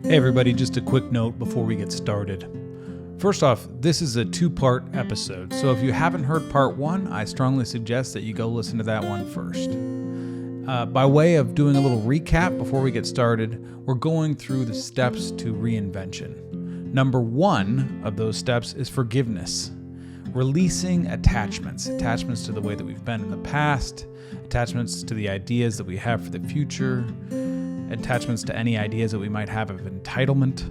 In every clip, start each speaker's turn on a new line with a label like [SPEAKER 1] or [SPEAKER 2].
[SPEAKER 1] Hey everybody, just a quick note before we get started. First off, this is a two-part episode, so if you haven't heard part one, I strongly suggest that you go listen to that one first. By way of doing a little recap before we get started, we're going through the steps to reinvention. Number one of those steps is forgiveness. Releasing attachments to the way that we've been in the past, attachments to the ideas that we have for the future, attachments to any ideas that we might have of entitlement.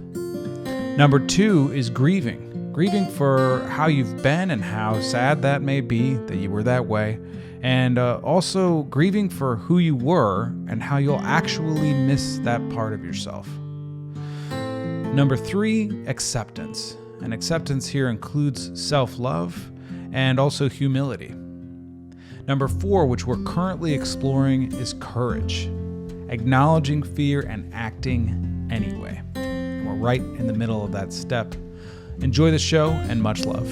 [SPEAKER 1] Number two is grieving for how you've been and how sad that may be that you were that way, and also grieving for who you were and how you'll actually miss that part of yourself. Number three, acceptance. And acceptance here includes self-love and also humility. Number four, which we're currently exploring, is courage. Acknowledging fear and acting anyway. We're right in the middle of that step. Enjoy the show and much love.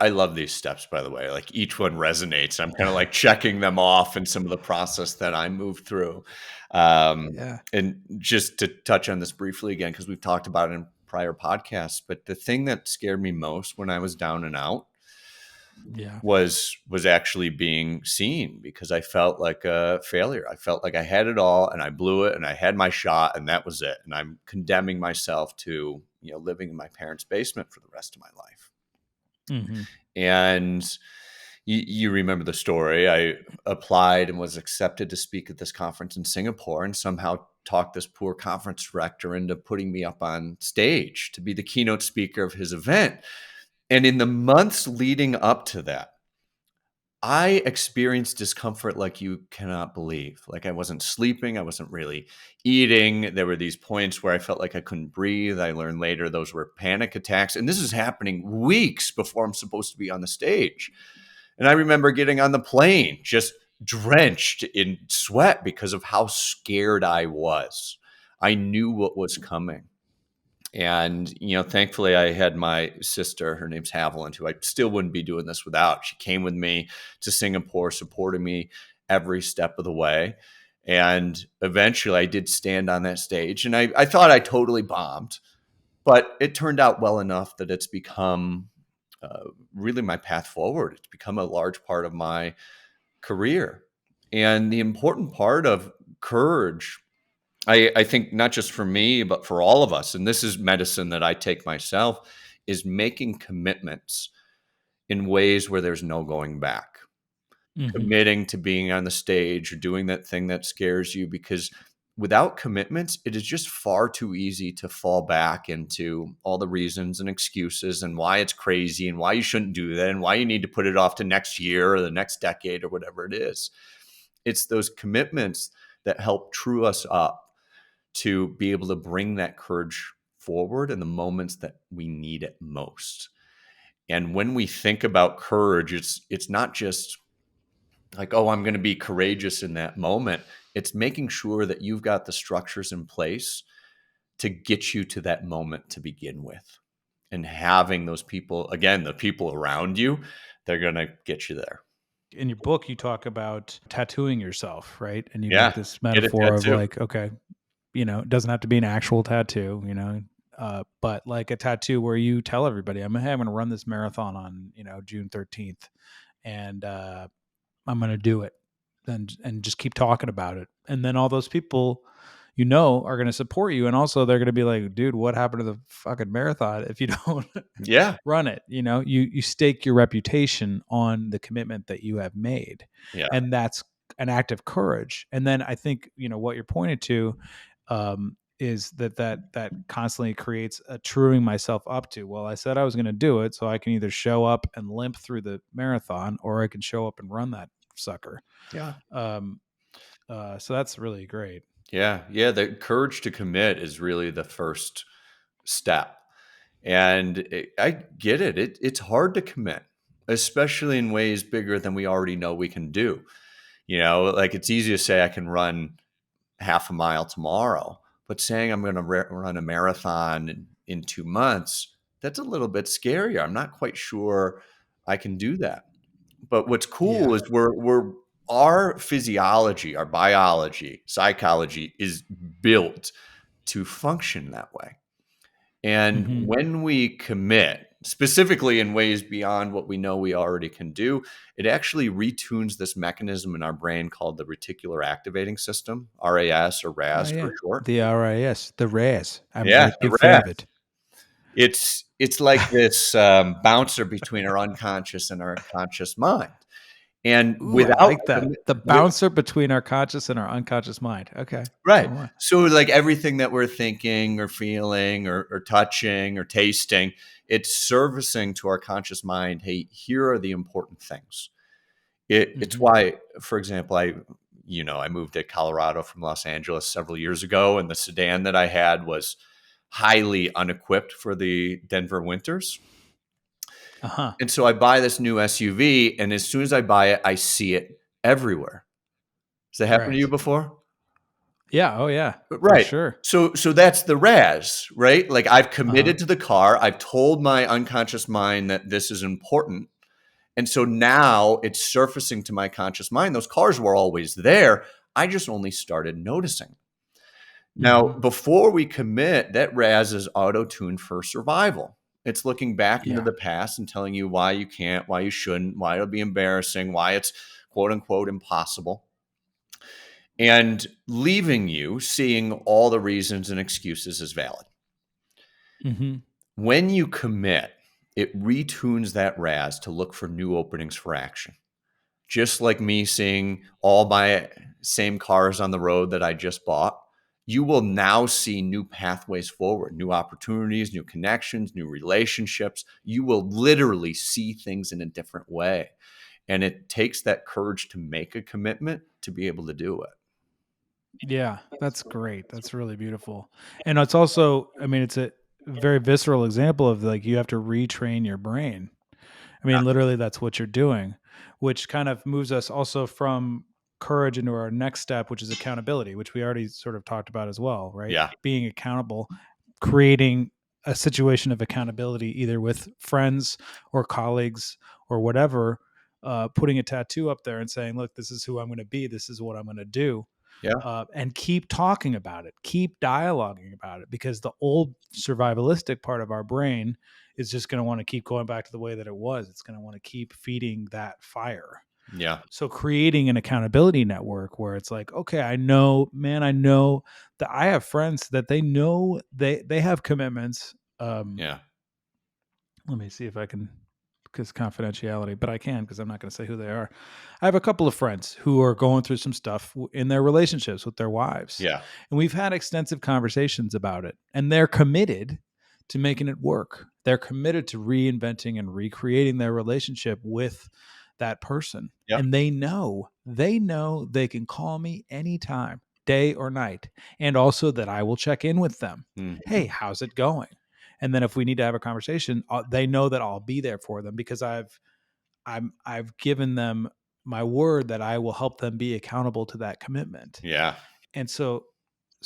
[SPEAKER 2] I love these steps, by the way. Like each one resonates. I'm kind of like checking them off in some of the process that I moved through. And just to touch on this briefly again, because we've talked about it in prior podcasts, but the thing that scared me most when I was down and out was actually being seen, because I felt like a failure. I felt like I had it all and I blew it and I had my shot and that was it. And I'm condemning myself to, living in my parents' basement for the rest of my life. Mm-hmm. And you remember the story. I applied and was accepted to speak at this conference in Singapore, and somehow talked this poor conference director into putting me up on stage to be the keynote speaker of his event. And in the months leading up to that, I experienced discomfort like you cannot believe. Like I wasn't sleeping. I wasn't really eating. There were these points where I felt like I couldn't breathe. I learned later those were panic attacks. And this is happening weeks before I'm supposed to be on the stage. And I remember getting on the plane just drenched in sweat because of how scared I was. I knew what was coming. And, thankfully I had my sister, her name's Haviland, who I still wouldn't be doing this without. She came with me to Singapore, supporting me every step of the way. And eventually I did stand on that stage, and I thought I totally bombed, but it turned out well enough that it's become really my path forward. It's become a large part of my career. And the important part of courage, I think, not just for me, but for all of us, and this is medicine that I take myself, is making commitments in ways where there's no going back. Mm-hmm. Committing to being on the stage or doing that thing that scares you, because without commitments, it is just far too easy to fall back into all the reasons and excuses and why it's crazy and why you shouldn't do that and why you need to put it off to next year or the next decade or whatever it is. It's those commitments that help true us up to be able to bring that courage forward in the moments that we need it most. And when we think about courage, it's not just like, oh, I'm going to be courageous in that moment. It's making sure that you've got the structures in place to get you to that moment to begin with. And having those people, again, the people around you, they're going to get you there.
[SPEAKER 1] In your book, you talk about tattooing yourself, right? And you make this metaphor of like, okay, it doesn't have to be an actual tattoo, but like a tattoo where you tell everybody, I'm going to run this marathon on, June 13th, and I'm going to do it, and just keep talking about it. And then all those people, are going to support you. And also they're going to be like, dude, what happened to the fucking marathon if you don't run it? You stake your reputation on the commitment that you have made. Yeah. And that's an act of courage. And then I think, what you're pointing to is that constantly creates a truing myself up to, well, I said I was going to do it, so I can either show up and limp through the marathon, or I can show up and run that sucker.
[SPEAKER 2] Yeah.
[SPEAKER 1] So that's really great.
[SPEAKER 2] Yeah. The courage to commit is really the first step. And I get it. It's hard to commit, especially in ways bigger than we already know we can do. Like it's easy to say I can run half a mile tomorrow, but saying I'm going to run a marathon in 2 months, that's a little bit scarier. I'm not quite sure I can do that. But what's cool is our physiology, our biology, psychology is built to function that way. And
[SPEAKER 1] Mm-hmm.
[SPEAKER 2] when we commit, specifically in ways beyond what we know we already can do, it actually retunes this mechanism in our brain called the reticular activating system, RAS or
[SPEAKER 1] Oh
[SPEAKER 2] RAS for
[SPEAKER 1] yeah,
[SPEAKER 2] short.
[SPEAKER 1] the RIS, the RAS. I'm
[SPEAKER 2] Yeah,
[SPEAKER 1] a
[SPEAKER 2] the
[SPEAKER 1] big fan
[SPEAKER 2] RAS.
[SPEAKER 1] of it.
[SPEAKER 2] It's like this bouncer between our unconscious and our conscious mind. And
[SPEAKER 1] Ooh, I
[SPEAKER 2] without
[SPEAKER 1] like that. The
[SPEAKER 2] with,
[SPEAKER 1] bouncer between our conscious and our unconscious mind. Okay.
[SPEAKER 2] right.
[SPEAKER 1] Oh my.
[SPEAKER 2] So like everything that we're thinking or feeling or touching or tasting, it's servicing to our conscious mind, hey, here are the important things. It's
[SPEAKER 1] Mm-hmm.
[SPEAKER 2] why, for example, I moved to Colorado from Los Angeles several years ago, and the sedan that I had was highly unequipped for the Denver winters.
[SPEAKER 1] Uh-huh.
[SPEAKER 2] And so I buy this new SUV, and as soon as I buy it, I see it everywhere. Has that happened to you
[SPEAKER 1] Right.
[SPEAKER 2] before?
[SPEAKER 1] Yeah. Oh yeah. For
[SPEAKER 2] Right.
[SPEAKER 1] sure.
[SPEAKER 2] So that's the RAS, right? Like I've
[SPEAKER 1] Uh-huh.
[SPEAKER 2] committed to the car. I've told my unconscious mind that this is important. And so now it's surfacing to my conscious mind. Those cars were always there. I just only started noticing. Now,
[SPEAKER 1] Mm-hmm.
[SPEAKER 2] before we commit, that RAS is auto-tuned for survival. It's looking back into
[SPEAKER 1] Yeah.
[SPEAKER 2] the past and telling you why you can't, why you shouldn't, why it'll be embarrassing, why it's quote unquote impossible, and leaving you seeing all the reasons and excuses as valid.
[SPEAKER 1] Mm-hmm.
[SPEAKER 2] When you commit, it retunes that RAS to look for new openings for action. Just like me seeing all my same cars on the road that I just bought, you will now see new pathways forward, new opportunities, new connections, new relationships. You will literally see things in a different way. And it takes that courage to make a commitment to be able to do it.
[SPEAKER 1] Yeah, that's great. That's really beautiful. And it's also, I mean, it's a very visceral example of like you have to retrain your brain. I mean, literally, that's what you're doing, which kind of moves us also from courage into our next step, which is accountability, which we already sort of talked about as well, right?
[SPEAKER 2] Yeah.
[SPEAKER 1] Being accountable, creating a situation of accountability, either with friends or colleagues or whatever, putting a tattoo up there and saying, look, this is who I'm going to be, this is what I'm going to do.
[SPEAKER 2] Yeah.
[SPEAKER 1] And keep talking about it, keep dialoguing about it, because the old survivalistic part of our brain is just going to want to keep going back to the way that it was. It's going to want to keep feeding that fire.
[SPEAKER 2] Yeah.
[SPEAKER 1] So creating an accountability network where it's like, okay, I know that I have friends that they know they have commitments.
[SPEAKER 2] Yeah.
[SPEAKER 1] Let me see if I can, because confidentiality, but I can because I'm not going to say who they are. I have a couple of friends who are going through some stuff in their relationships with their wives.
[SPEAKER 2] Yeah.
[SPEAKER 1] And we've had extensive conversations about it. And they're committed to making it work. They're committed to reinventing and recreating their relationship with that person.
[SPEAKER 2] Yeah.
[SPEAKER 1] And they know they can call me anytime, day or night. And also that I will check in with them.
[SPEAKER 2] Mhm.
[SPEAKER 1] Hey, how's it going? And then if we need to have a conversation, they know that I'll be there for them because I've given them my word that I will help them be accountable to that commitment.
[SPEAKER 2] Yeah.
[SPEAKER 1] And so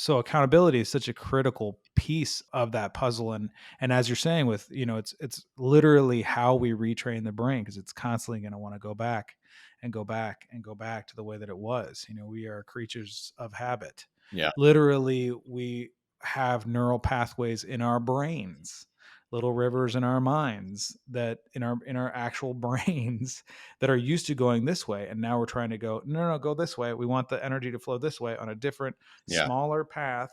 [SPEAKER 1] accountability is such a critical piece of that puzzle. And as you're saying, with it's literally how we retrain the brain, because it's constantly going to want to go back and go back and go back to the way that it was. We are creatures of habit.
[SPEAKER 2] Yeah.
[SPEAKER 1] Literally, we have neural pathways in our brains, little rivers in our minds, that in our actual brains, that are used to going this way, and now we're trying to go, no, go this way. We want the energy to flow this way on a different,
[SPEAKER 2] Yeah.
[SPEAKER 1] smaller path,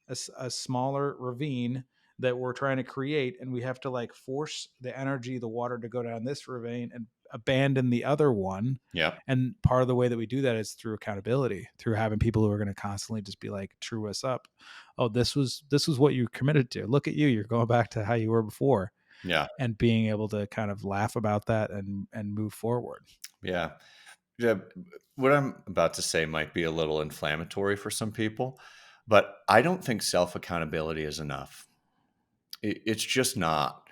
[SPEAKER 1] a smaller ravine that we're trying to create, and we have to like force the energy, the water, to go down this ravine and abandon the other one.
[SPEAKER 2] Yeah.
[SPEAKER 1] And part of the way that we do that is through accountability, through having people who are going to constantly just be like, true us up. Oh, this was what you committed to. Look at you, you're going back to how you were before.
[SPEAKER 2] Yeah.
[SPEAKER 1] And being able to kind of laugh about that and move forward.
[SPEAKER 2] Yeah. Yeah. What I'm about to say might be a little inflammatory for some people, but I don't think self accountability is enough. It's just not.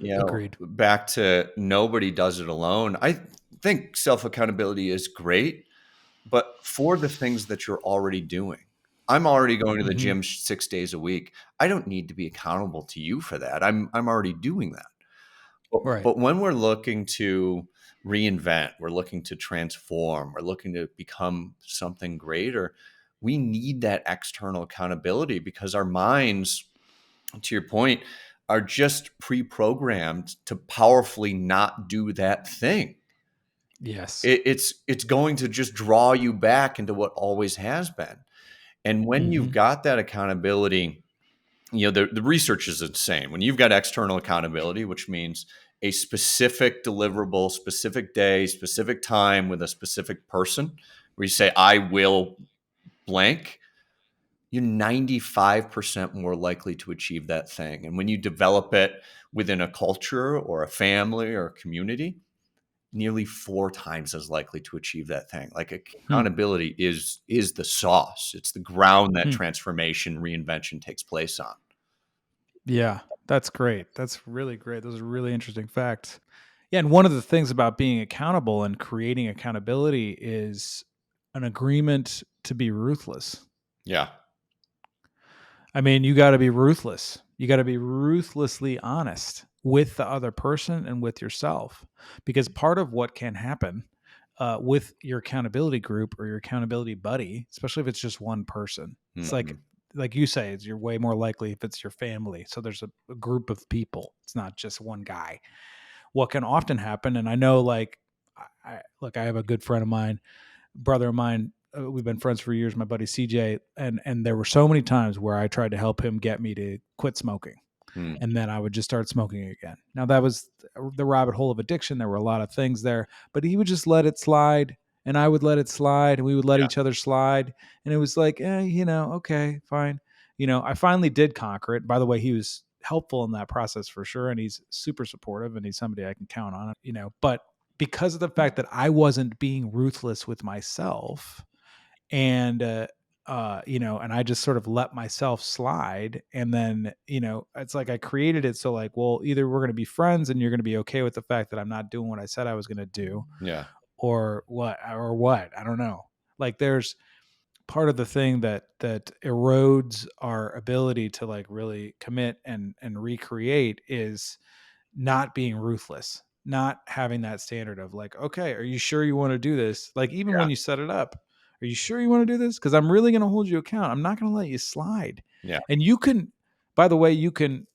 [SPEAKER 1] Agreed.
[SPEAKER 2] Back to nobody does it alone. I think self accountability is great, but for the things that you're already doing. I'm already going to the
[SPEAKER 1] Hmm.
[SPEAKER 2] gym 6 days a week. I don't need to be accountable to you for that. I'm already doing that. But,
[SPEAKER 1] Right.
[SPEAKER 2] but when we're looking to reinvent, we're looking to transform, we're looking to become something greater, we need that external accountability because our minds, to your point, are just pre-programmed to powerfully not do that thing.
[SPEAKER 1] Yes.
[SPEAKER 2] It's going to just draw you back into what always has been. And when you've got that accountability, the research is insane. When you've got external accountability, which means a specific deliverable, specific day, specific time with a specific person, where you say, I will blank, you're 95% more likely to achieve that thing. And when you develop it within a culture or a family or a community, nearly 4 times as likely to achieve that thing. Like accountability is the sauce. It's the ground that transformation, reinvention takes place on.
[SPEAKER 1] Yeah, that's great. That's really great. Those are really interesting facts. Yeah, and one of the things about being accountable and creating accountability is an agreement to be ruthless.
[SPEAKER 2] Yeah.
[SPEAKER 1] I mean, you got to be ruthless. You got to be ruthlessly honest with the other person and with yourself. Because part of what can happen with your accountability group or your accountability buddy, especially if it's just one person, it's like you say, you're way more likely if it's your family. So there's a group of people. It's not just one guy. What can often happen, and I know, like, I have a good friend of mine, brother of mine. We've been friends for years, my buddy CJ, and there were so many times where I tried to help him get me to quit smoking, and then I would just start smoking again. Now that was the rabbit hole of addiction. There were a lot of things there, but he would just let it slide, and I would let it slide, and we would let each other slide, and it was like, okay, fine. I finally did conquer it. By the way, he was helpful in that process for sure, and he's super supportive, and he's somebody I can count on. But because of the fact that I wasn't being ruthless with myself, and and I just sort of let myself slide, and then it's like I created it so, like, well, either we're going to be friends and you're going to be okay with the fact that I'm not doing what I said I was going to do, or what I don't know. Like, there's part of the thing that erodes our ability to, like, really commit and recreate is not being ruthless, not having that standard of, like, okay, are you sure you want to do this? Like, even when you set it up, are you sure you want to do this? Because I'm really going to hold you account. I'm not going to let you slide.
[SPEAKER 2] Yeah.
[SPEAKER 1] And you can, by the way, you can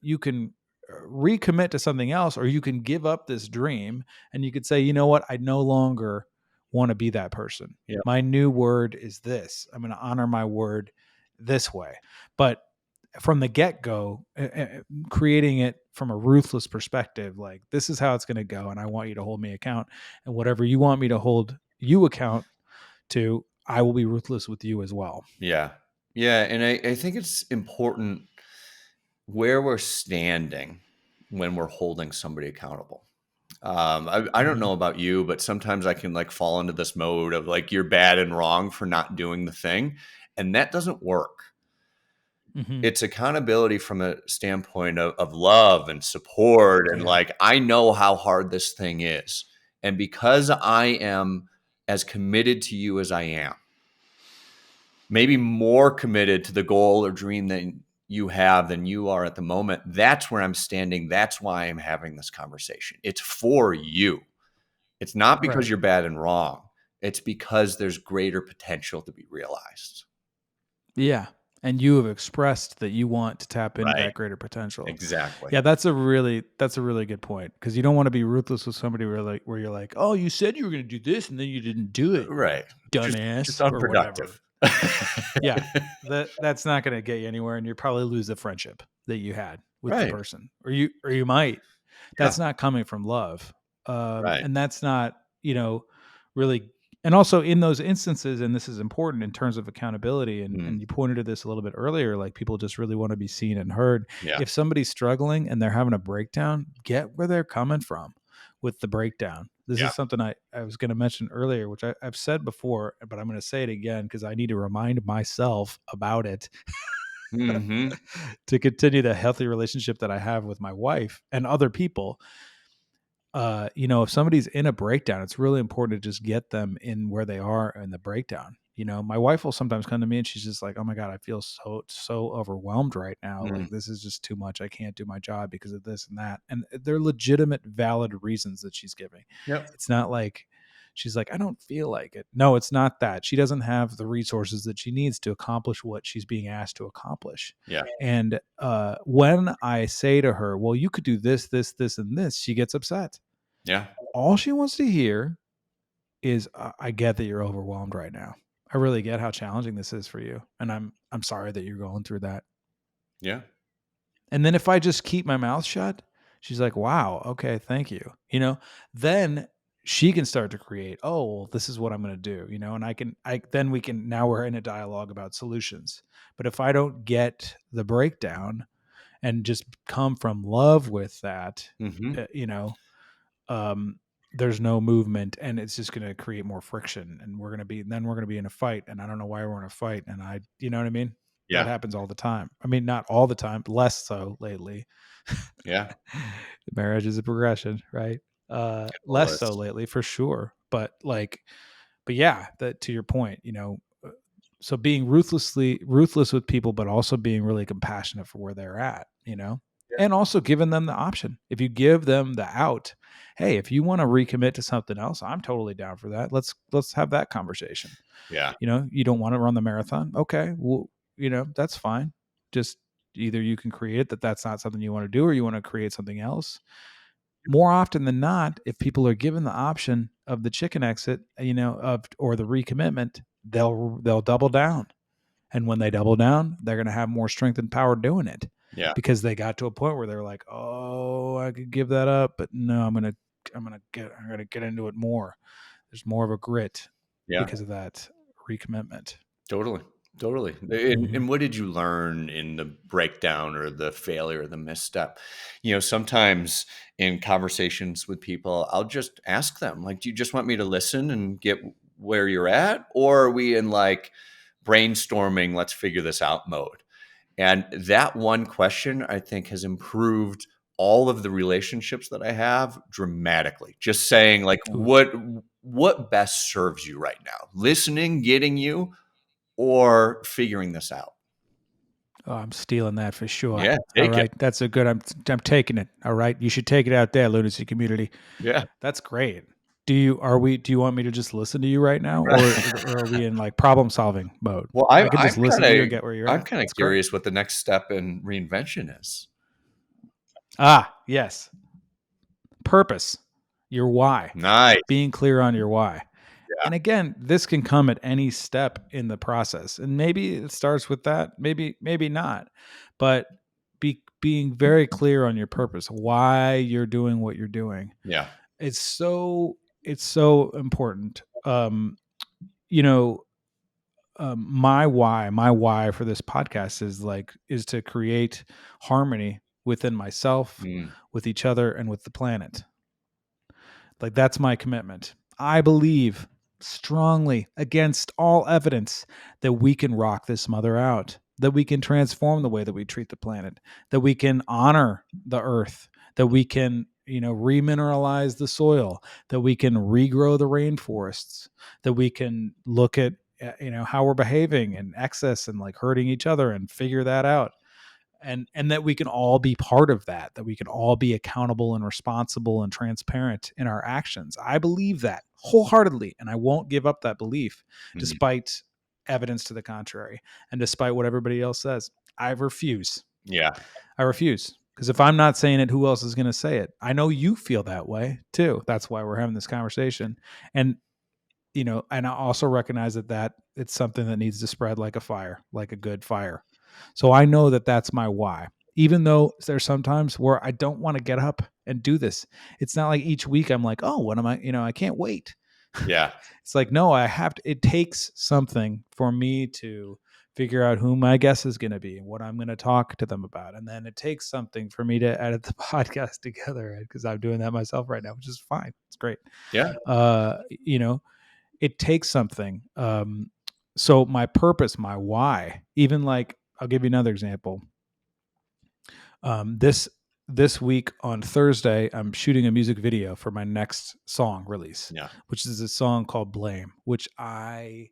[SPEAKER 1] recommit to something else, or you can give up this dream, and you could say, you know what, I no longer want to be that person.
[SPEAKER 2] Yeah.
[SPEAKER 1] My new word is this. I'm going to honor my word this way. But from the get-go, creating it from a ruthless perspective, like, this is how it's going to go, and I want you to hold me account, and whatever you want me to hold you account to, I will be ruthless with you as well.
[SPEAKER 2] Yeah. And I think it's important where we're standing when we're holding somebody accountable. I don't know about you, but sometimes I can, like, fall into this mode of, like, you're bad and wrong for not doing the thing, and that doesn't work. It's accountability from a standpoint of love and support, and like, I know how hard this thing is, and because I am as committed to you as I am, maybe more committed to the goal or dream that you have than you are at the moment, that's where I'm standing. That's why I'm having this conversation. It's for you. It's not because you're bad and wrong. It's because there's greater potential to be realized.
[SPEAKER 1] Yeah. And you have expressed that you want to tap into that greater potential.
[SPEAKER 2] Exactly.
[SPEAKER 1] Yeah, that's a really good point, because you don't want to be ruthless with somebody where you're like, oh, you said you were going to do this and then you didn't do it,
[SPEAKER 2] Right.
[SPEAKER 1] dumbass,
[SPEAKER 2] just
[SPEAKER 1] or whatever.
[SPEAKER 2] unproductive.
[SPEAKER 1] Yeah, that's not going to get you anywhere, and you probably lose the friendship that you had with the person, or you might. That's not coming from love, and that's not really. And also, in those instances, and this is important in terms of accountability, and you pointed to this a little bit earlier, like, people just really want to be seen and heard.
[SPEAKER 2] Yeah.
[SPEAKER 1] If somebody's struggling and they're having a breakdown, get where they're coming from with the breakdown. This is something I was going to mention earlier, which I've said before, but I'm going to say it again because I need to remind myself about it to continue the healthy relationship that I have with my wife and other people. If somebody's in a breakdown, it's really important to just get them in where they are in the breakdown. My wife will sometimes come to me and she's just like, oh my God, I feel so overwhelmed right now. Like, this is just too much. I can't do my job because of this and that. And they're legitimate, valid reasons that she's giving.
[SPEAKER 2] Yep.
[SPEAKER 1] It's not like She's like, I don't feel like it. No, it's not that. She doesn't have the resources that she needs to accomplish what she's being asked to accomplish.
[SPEAKER 2] Yeah.
[SPEAKER 1] And when I say to her, well, you could do this, this, this, and this, she gets upset.
[SPEAKER 2] Yeah.
[SPEAKER 1] All she wants to hear is, I get that you're overwhelmed right now. I really get how challenging this is for you. And I'm sorry that you're going through that.
[SPEAKER 2] Yeah.
[SPEAKER 1] And then if I just keep my mouth shut, she's like, wow, okay, thank you. Then she can start to create, oh, well, this is what I'm going to do, and then now we're in a dialogue about solutions. But if I don't get the breakdown and just come from love with that, there's no movement, and it's just going to create more friction, and we're going to be in a fight, and I don't know why we're in a fight. And you know what I mean?
[SPEAKER 2] Yeah.
[SPEAKER 1] That happens all the time. I mean, not all the time, less so lately.
[SPEAKER 2] Yeah.
[SPEAKER 1] Marriage is a progression, right? Less so lately for sure. But yeah, that to your point, so being ruthless with people, but also being really compassionate for where they're at, and also giving them the option. If you give them the out, hey, if you want to recommit to something else, I'm totally down for that. Let's have that conversation.
[SPEAKER 2] Yeah.
[SPEAKER 1] You don't want to run the marathon. Okay. Well, that's fine. Just either you can create it, that's not something you want to do, or you want to create something else. More often than not, if people are given the option of the chicken exit, or the recommitment, they'll double down. And when they double down, they're going to have more strength and power doing it.
[SPEAKER 2] Yeah.
[SPEAKER 1] Because they got to a point where they're like, oh, I could give that up, but no, I'm going to get into it more. There's more of a grit because of that recommitment.
[SPEAKER 2] Totally. And what did you learn in the breakdown or the failure or the misstep? Sometimes in conversations with people, I'll just ask them, like, do you just want me to listen and get where you're at? Or are we in like brainstorming, let's figure this out mode? And that one question, I think, has improved all of the relationships that I have dramatically. Just saying, like, what best serves you right now? Listening, getting you, or figuring this out?
[SPEAKER 1] Oh, I'm stealing that for sure.
[SPEAKER 2] Yeah,
[SPEAKER 1] all right. That's a good, I'm taking it. All right. You should take it out there, Lunacy community.
[SPEAKER 2] Yeah.
[SPEAKER 1] That's great. Do you want me to just listen to you right now? Or are we in like problem solving mode?
[SPEAKER 2] Well,
[SPEAKER 1] I can just listen to you and get where you're at.
[SPEAKER 2] I'm kind of curious what the next step in reinvention is.
[SPEAKER 1] Yes. Purpose. Your why.
[SPEAKER 2] Nice.
[SPEAKER 1] Being clear on your why.
[SPEAKER 2] Yeah.
[SPEAKER 1] And again, this can come at any step in the process. And maybe it starts with that, maybe not. But being very clear on your purpose, why you're doing what you're doing.
[SPEAKER 2] Yeah.
[SPEAKER 1] It's so important. My why for this podcast is to create harmony within myself, with each other, and with the planet. Like, that's my commitment. I believe strongly, against all evidence, that we can rock this mother out, that we can transform the way that we treat the planet, that we can honor the earth, that we can, remineralize the soil, that we can regrow the rainforests, that we can look at, how we're behaving in excess and like hurting each other and figure that out. And that we can all be part of that we can all be accountable and responsible and transparent in our actions. I believe that wholeheartedly, and I won't give up that belief despite evidence to the contrary and despite what everybody else says. I refuse. I refuse, because if I'm not saying it, who else is going to say it? I know you feel that way too. That's why we're having this conversation. And and I also recognize that it's something that needs to spread like a fire, like a good fire. So I know that that's my why, even though there's sometimes where I don't want to get up and do this. It's not like each week I'm like, oh, what am I, I can't wait.
[SPEAKER 2] Yeah.
[SPEAKER 1] It's like, no, I have to, it takes something for me to figure out who my guest is going to be and what I'm going to talk to them about. And then it takes something for me to edit the podcast together, because I'm doing that myself right now, which is fine. It's great.
[SPEAKER 2] Yeah.
[SPEAKER 1] It takes something. So my purpose, my why, even like, I'll give you another example. This week on Thursday, I'm shooting a music video for my next song release, which is a song called Blame, which I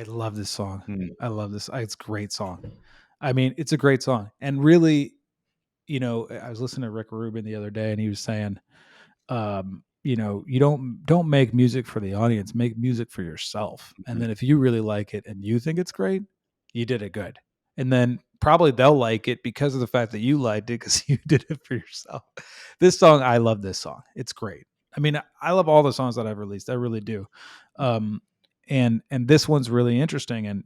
[SPEAKER 1] love this song. I love this. It's a great song. I mean, it's a great song. And really, I was listening to Rick Rubin the other day, and he was saying, you don't make music for the audience, make music for yourself. And then if you really like it and you think it's great, you did it good. And then probably they'll like it because of the fact that you liked it because you did it for yourself. This song, I love this song. It's great. I mean, I love all the songs that I've released. I really do. And this one's really interesting. And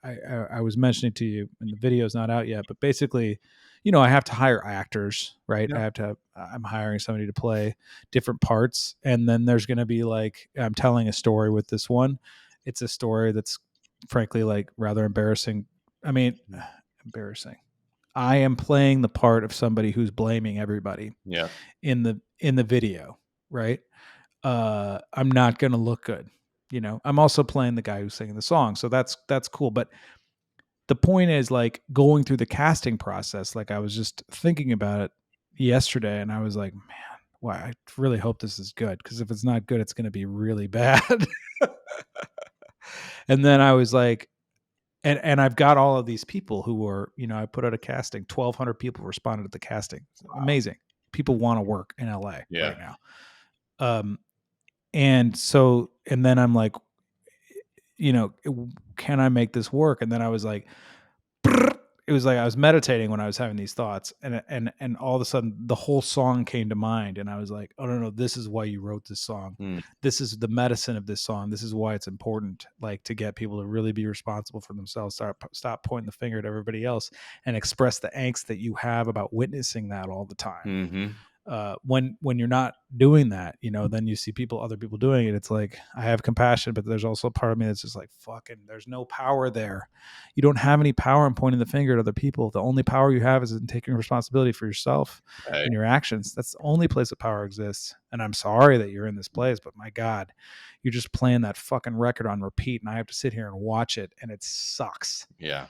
[SPEAKER 1] I was mentioning to you, and the video's not out yet, but basically, I have to hire actors, right?
[SPEAKER 2] Yeah.
[SPEAKER 1] I'm hiring somebody to play different parts. And then there's going to be like, I'm telling a story with this one. It's a story that's frankly like rather embarrassing. I mean, embarrassing. I am playing the part of somebody who's blaming everybody
[SPEAKER 2] Yeah.
[SPEAKER 1] in the video, right? I'm not going to look good. I'm also playing the guy who's singing the song. So that's cool. But the point is like going through the casting process. Like I was just thinking about it yesterday and I was like, man, wow, I really hope this is good. Cause if it's not good, it's going to be really bad. And then I was like, and I've got all of these people who are, I put out a casting, 1,200 people responded to the casting. Amazing. People want to work in LA
[SPEAKER 2] Yeah.
[SPEAKER 1] right now. And then I'm like, can I make this work? And then I was like, it was like I was meditating when I was having these thoughts, and all of a sudden the whole song came to mind, and I was like, oh no, this is why you wrote this song. This is the medicine of this song. This is why it's important, like to get people to really be responsible for themselves. Stop pointing the finger at everybody else, and express the angst that you have about witnessing that all the time.
[SPEAKER 2] Mm-hmm.
[SPEAKER 1] When you're not doing that, then you see other people doing it. It's like, I have compassion, but there's also a part of me that's just like, fucking, there's no power there. You don't have any power in pointing the finger at other people. The only power you have is in taking responsibility for yourself and your actions. That's the only place that power exists. And I'm sorry that you're in this place, but my God, you're just playing that fucking record on repeat, and I have to sit here and watch it, and it sucks.
[SPEAKER 2] Yeah.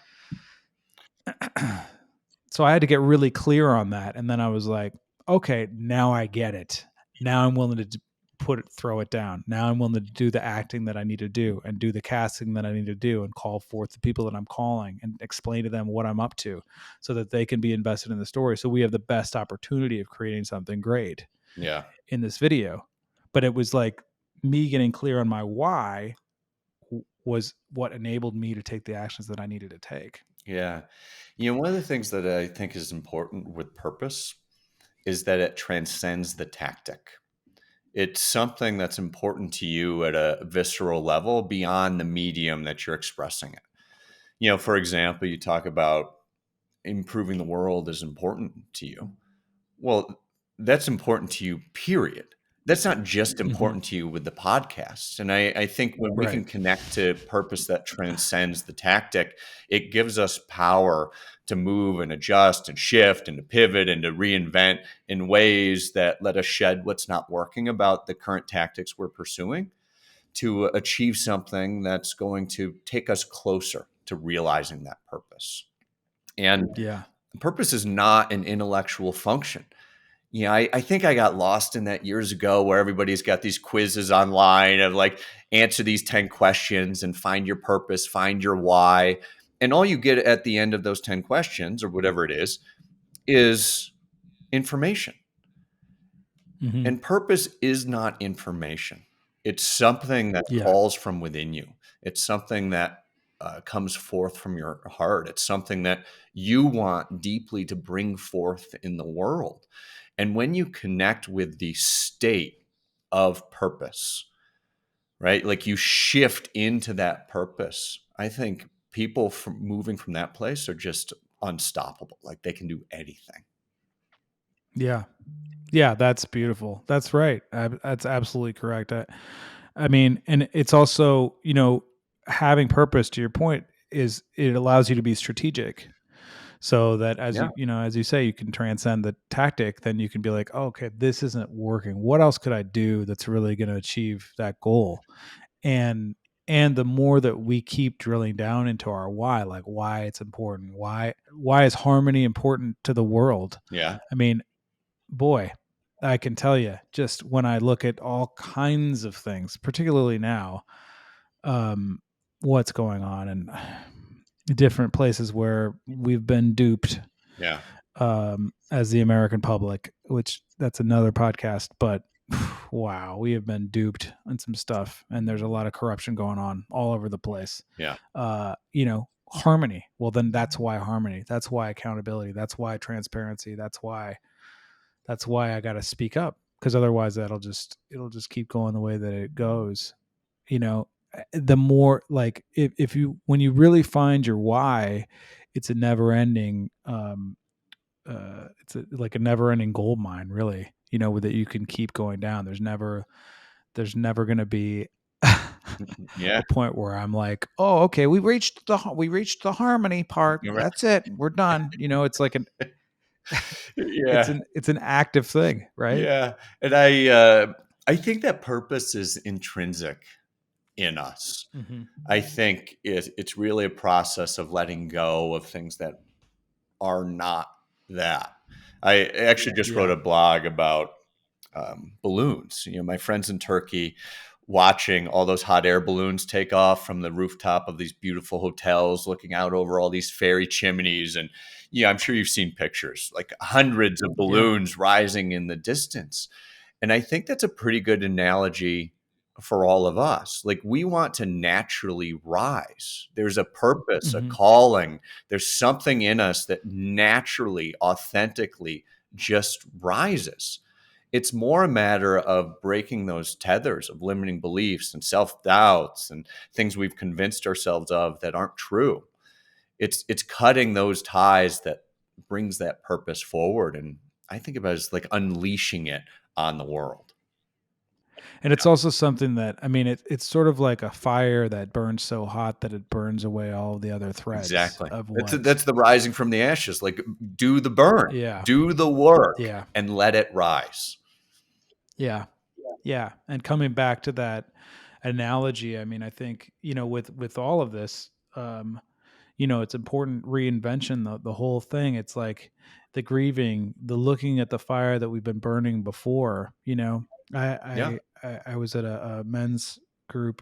[SPEAKER 1] So I had to get really clear on that. And then I was like, okay, now I get it. Now I'm willing to throw it down. Now I'm willing to do the acting that I need to do and do the casting that I need to do and call forth the people that I'm calling and explain to them what I'm up to so that they can be invested in the story. So we have the best opportunity of creating something great in this video. But it was like me getting clear on my why was what enabled me to take the actions that I needed to take.
[SPEAKER 2] Yeah. One of the things that I think is important with purpose is that it transcends the tactic. It's something that's important to you at a visceral level beyond the medium that you're expressing it. For example, you talk about improving the world is important to you. Well, that's important to you, period. That's not just important to you with the podcast. And I think when we can connect to purpose that transcends the tactic, it gives us power to move and adjust and shift and to pivot and to reinvent in ways that let us shed what's not working about the current tactics we're pursuing to achieve something that's going to take us closer to realizing that purpose. And purpose is not an intellectual function. I think I got lost in that years ago where everybody's got these quizzes online of like, answer these 10 questions and find your purpose, find your why. And all you get at the end of those 10 questions or whatever it is information. And purpose is not information. It's something that calls from within you. It's something that comes forth from your heart. It's something that you want deeply to bring forth in the world. And when you connect with the state of purpose, right? Like you shift into that purpose. I think people from moving from that place are just unstoppable. Like they can do anything.
[SPEAKER 1] Yeah. Yeah, that's beautiful. That's right. That's absolutely correct. I mean, and it's also, having purpose, to your point, is it allows you to be strategic. So that as you say, you can transcend the tactic, then you can be like, oh, okay, this isn't working. What else could I do that's really going to achieve that goal? And the more that we keep drilling down into our why, like why it's important, why is harmony important to the world?
[SPEAKER 2] Yeah.
[SPEAKER 1] I mean, boy, I can tell you, just when I look at all kinds of things, particularly now, what's going on and different places where we've been duped, as the American public, which that's another podcast. But wow, we have been duped on some stuff, and there's a lot of corruption going on all over the place.
[SPEAKER 2] Yeah.
[SPEAKER 1] Harmony. Well, then that's why harmony. That's why accountability. That's why transparency. That's why I got to speak up, because otherwise it'll just keep going the way that it goes. The more, like, if you, when you really find your why, it's a never ending, like a never ending gold mine, really, that you can keep going down. There's never going to be
[SPEAKER 2] Yeah.
[SPEAKER 1] a point where I'm like, oh, okay, we reached the harmony part.
[SPEAKER 2] You're right.
[SPEAKER 1] That's it. We're done. It's like
[SPEAKER 2] Yeah.
[SPEAKER 1] it's an active thing, right?
[SPEAKER 2] Yeah. And I think that purpose is intrinsic in us.
[SPEAKER 1] Mm-hmm.
[SPEAKER 2] I think it's really a process of letting go of things that are not that. I actually just wrote a blog about balloons. My friends in Turkey, watching all those hot air balloons take off from the rooftop of these beautiful hotels, looking out over all these fairy chimneys. And I'm sure you've seen pictures, like hundreds of balloons rising in the distance. And I think that's a pretty good analogy for all of us. Like, we want to naturally rise. There's a purpose, a calling. There's something in us that naturally, authentically just rises. It's more a matter of breaking those tethers of limiting beliefs and self-doubts and things we've convinced ourselves of that aren't true. It's cutting those ties that brings that purpose forward. And I think about it as like unleashing it on the world.
[SPEAKER 1] And it's also something that, I mean, it's sort of like a fire that burns so hot that it burns away all the other threads.
[SPEAKER 2] Exactly.
[SPEAKER 1] Of
[SPEAKER 2] That's the rising from the ashes. Like, do the burn,
[SPEAKER 1] Yeah.
[SPEAKER 2] do the work,
[SPEAKER 1] Yeah.
[SPEAKER 2] and let it rise.
[SPEAKER 1] Yeah. Yeah. And coming back to that analogy, I mean, I think, with all of this, it's important reinvention, the whole thing. It's like the grieving, the looking at the fire that we've been burning before. I was at a men's group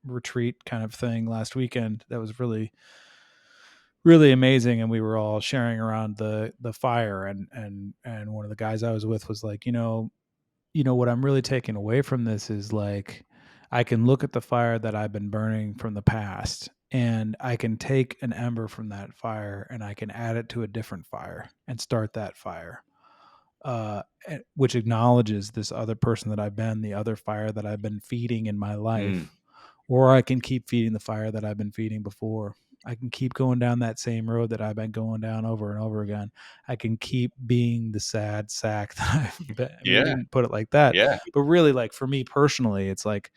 [SPEAKER 1] retreat kind of thing last weekend that was really, really amazing, and we were all sharing around the fire, and one of the guys I was with was like, what I'm really taking away from this is, like, I can look at the fire that I've been burning from the past, and I can take an ember from that fire and I can add it to a different fire and start that fire, which acknowledges this other person that I've been, the other fire that I've been feeding in my life. Or I can keep feeding the fire that I've been feeding before. I can keep going down that same road that I've been going down over and over again. I can keep being the sad sack that I've been. I mean, you didn't put it like that.
[SPEAKER 2] Yeah.
[SPEAKER 1] But really, like, for me personally, it's like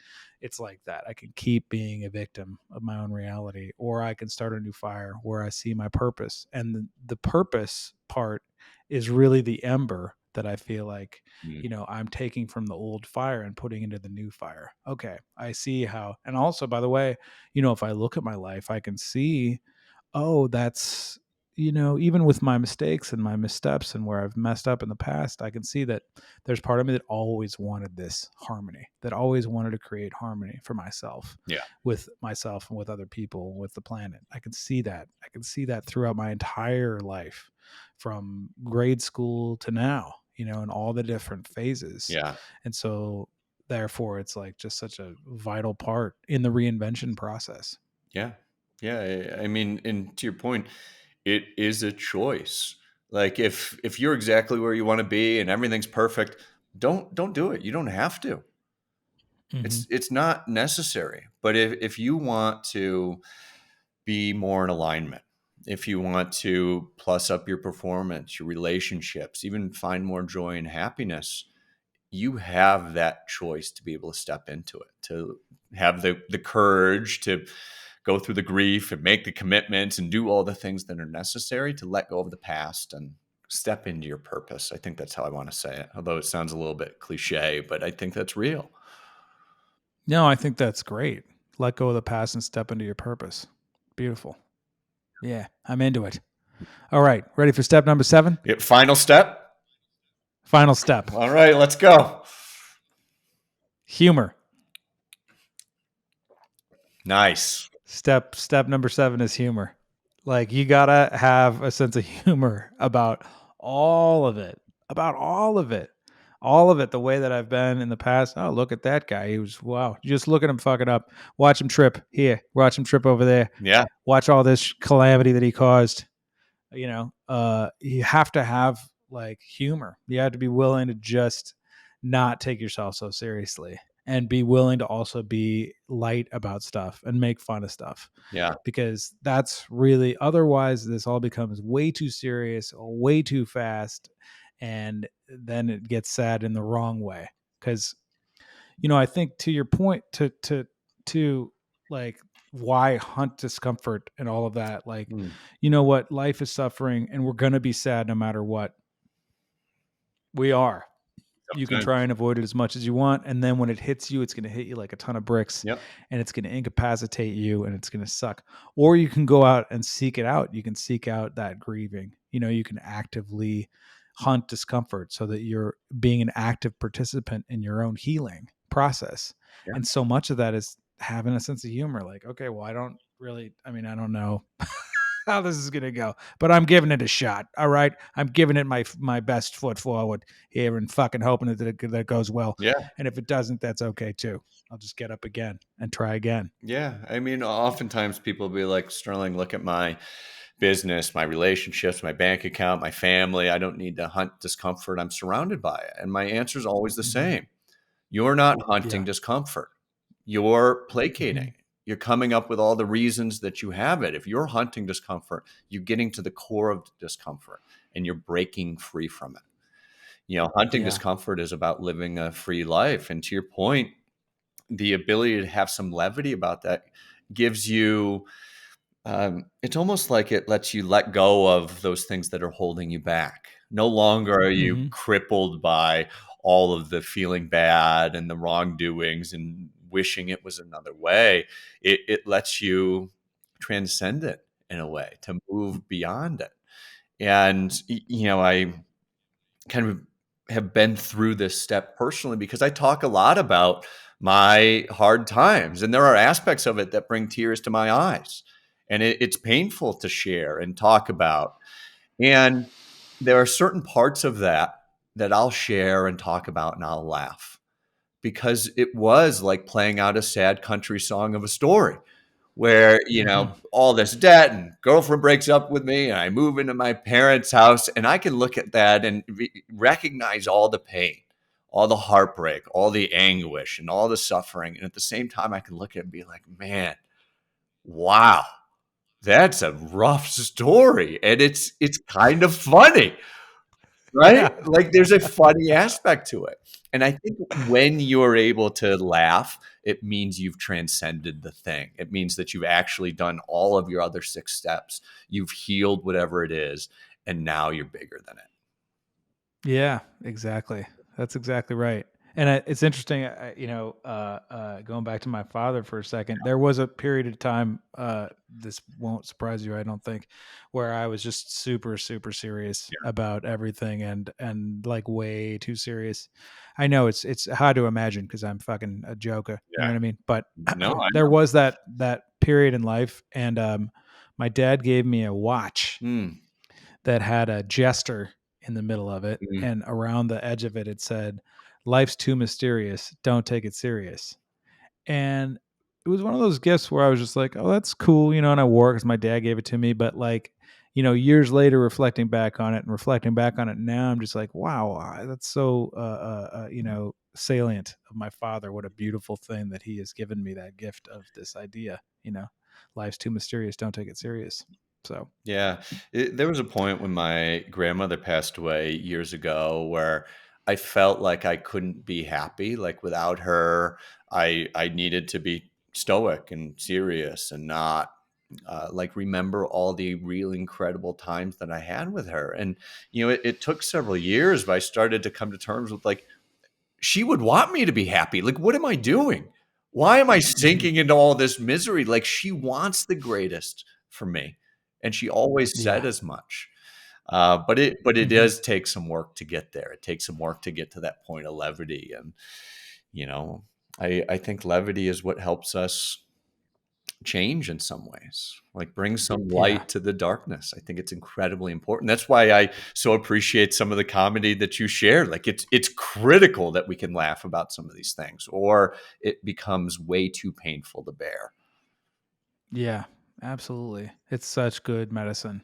[SPEAKER 1] that. I can keep being a victim of my own reality, or I can start a new fire where I see my purpose. And the purpose part is really the ember that I feel like, I'm taking from the old fire and putting into the new fire. Okay, I see how. And also, by the way, if I look at my life, I can see, oh, that's, even with my mistakes and my missteps and where I've messed up in the past, I can see that there's part of me that always wanted this harmony, that always wanted to create harmony for myself, with myself and with other people, with the planet. I can see that. I can see that throughout my entire life, from grade school to now, in all the different phases.
[SPEAKER 2] Yeah.
[SPEAKER 1] And so therefore it's like just such a vital part in the reinvention process.
[SPEAKER 2] Yeah. Yeah. I mean, and to your point, it is a choice. Like, if you're exactly where you want to be and everything's perfect, don't do it. You don't have to. It's not necessary. But if you want to be more in alignment, if you want to plus up your performance, your relationships, even find more joy and happiness, you have that choice to be able to step into it, to have the courage to go through the grief and make the commitments and do all the things that are necessary to let go of the past and step into your purpose. I think that's how I want to say it, although it sounds a little bit cliche, but I think that's real.
[SPEAKER 1] No, I think that's great. Let go of the past and step into your purpose. Beautiful. Yeah, I'm into it. All right, ready for step number 7?
[SPEAKER 2] Final step?
[SPEAKER 1] Final step.
[SPEAKER 2] All right, let's go.
[SPEAKER 1] Humor.
[SPEAKER 2] Nice.
[SPEAKER 1] Step number 7 is humor. Like, you gotta have a sense of humor about all of it. all of it the way that I've been in the past. Oh, look at that guy. He was, wow. Just look at him fucking up. Watch him trip here. Watch him trip over there.
[SPEAKER 2] Yeah.
[SPEAKER 1] Watch all this calamity that he caused. You have to have like humor. You have to be willing to just not take yourself so seriously and be willing to also be light about stuff and make fun of stuff.
[SPEAKER 2] Yeah.
[SPEAKER 1] Because that's really, otherwise this all becomes way too serious, way too fast, and then it gets sad in the wrong way. Because I think to your point, to like why hunt discomfort and all of that, like what, life is suffering and we're gonna be sad no matter what. We are. You can
[SPEAKER 2] Sometimes.
[SPEAKER 1] try and avoid it as much as you want, and then when it hits you, it's going to hit you like a ton of bricks.
[SPEAKER 2] Yep.
[SPEAKER 1] And it's going to incapacitate you, and it's going to suck. Or you can go out and seek it out. You can seek out that grieving. You can actively hunt discomfort so that you're being an active participant in your own healing process.
[SPEAKER 2] Yeah.
[SPEAKER 1] And so much of that is having a sense of humor. Like, okay, well, I don't know how this is going to go, but I'm giving it a shot. All right. I'm giving it my best foot forward here and fucking hoping that it goes well.
[SPEAKER 2] Yeah.
[SPEAKER 1] And if it doesn't, that's okay too. I'll just get up again and try again.
[SPEAKER 2] Yeah. I mean, oftentimes people be like, Sterling, look at my business, my relationships, my bank account, my family. I don't need to hunt discomfort. I'm surrounded by it. And my answer is always the same. You're not hunting discomfort. You're placating. You're coming up with all the reasons that you have it. If you're hunting discomfort, you're getting to the core of discomfort and you're breaking free from it. Hunting discomfort is about living a free life. And to your point, the ability to have some levity about that gives you, it's almost like it lets you let go of those things that are holding you back. No longer are you crippled by all of the feeling bad and the wrongdoings and wishing it was another way. It lets you transcend it in a way, to move beyond it. And, I kind of have been through this step personally because I talk a lot about my hard times, and there are aspects of it that bring tears to my eyes. And it's painful to share and talk about. And there are certain parts of that I'll share and talk about and I'll laugh, because it was like playing out a sad country song of a story where, all this debt and girlfriend breaks up with me and I move into my parents' house, and I can look at that and recognize all the pain, all the heartbreak, all the anguish and all the suffering. And at the same time, I can look at it and be like, man, wow, that's a rough story. And it's kind of funny, right?
[SPEAKER 1] Yeah.
[SPEAKER 2] Like there's a funny aspect to it. And I think when you're able to laugh, it means you've transcended the thing. It means that you've actually done all of your other 6 steps. You've healed whatever it is, and now you're bigger than it.
[SPEAKER 1] Yeah, exactly. That's exactly right. And it's interesting, going back to my father for a second, there was a period of time, this won't surprise you, I don't think, where I was just super, super serious about everything and like way too serious. I know it's hard to imagine because I'm fucking a joker. You know what I mean? But
[SPEAKER 2] No, I
[SPEAKER 1] there
[SPEAKER 2] know.
[SPEAKER 1] was that period in life, and my dad gave me a watch that had a jester in the middle of it, and around the edge of it, it said, "Life's too mysterious. Don't take it serious." And it was one of those gifts where I was just like, "Oh, that's cool," and I wore it because my dad gave it to me. But like, years later, reflecting back on it now, I'm just like, wow, that's so, salient of my father. What a beautiful thing that he has given me, that gift of this idea. Life's too mysterious. Don't take it serious. So
[SPEAKER 2] Yeah. There was a point when my grandmother passed away years ago where I felt like I couldn't be happy. Like without her, I needed to be stoic and serious and not like remember all the real incredible times that I had with her. And, it took several years, but I started to come to terms with like, she would want me to be happy. Like, what am I doing? Why am I sinking into all this misery? Like, she wants the greatest for me. And she always said as much. But it does take some work to get there. It takes some work to get to that point of levity. And, I think levity is what helps us change in some ways, like bring some
[SPEAKER 1] Yeah.
[SPEAKER 2] light to the darkness. I think it's incredibly important. That's why I so appreciate some of the comedy that you shared. Like it's critical that we can laugh about some of these things, or it becomes way too painful to bear.
[SPEAKER 1] Yeah, absolutely. It's such good medicine.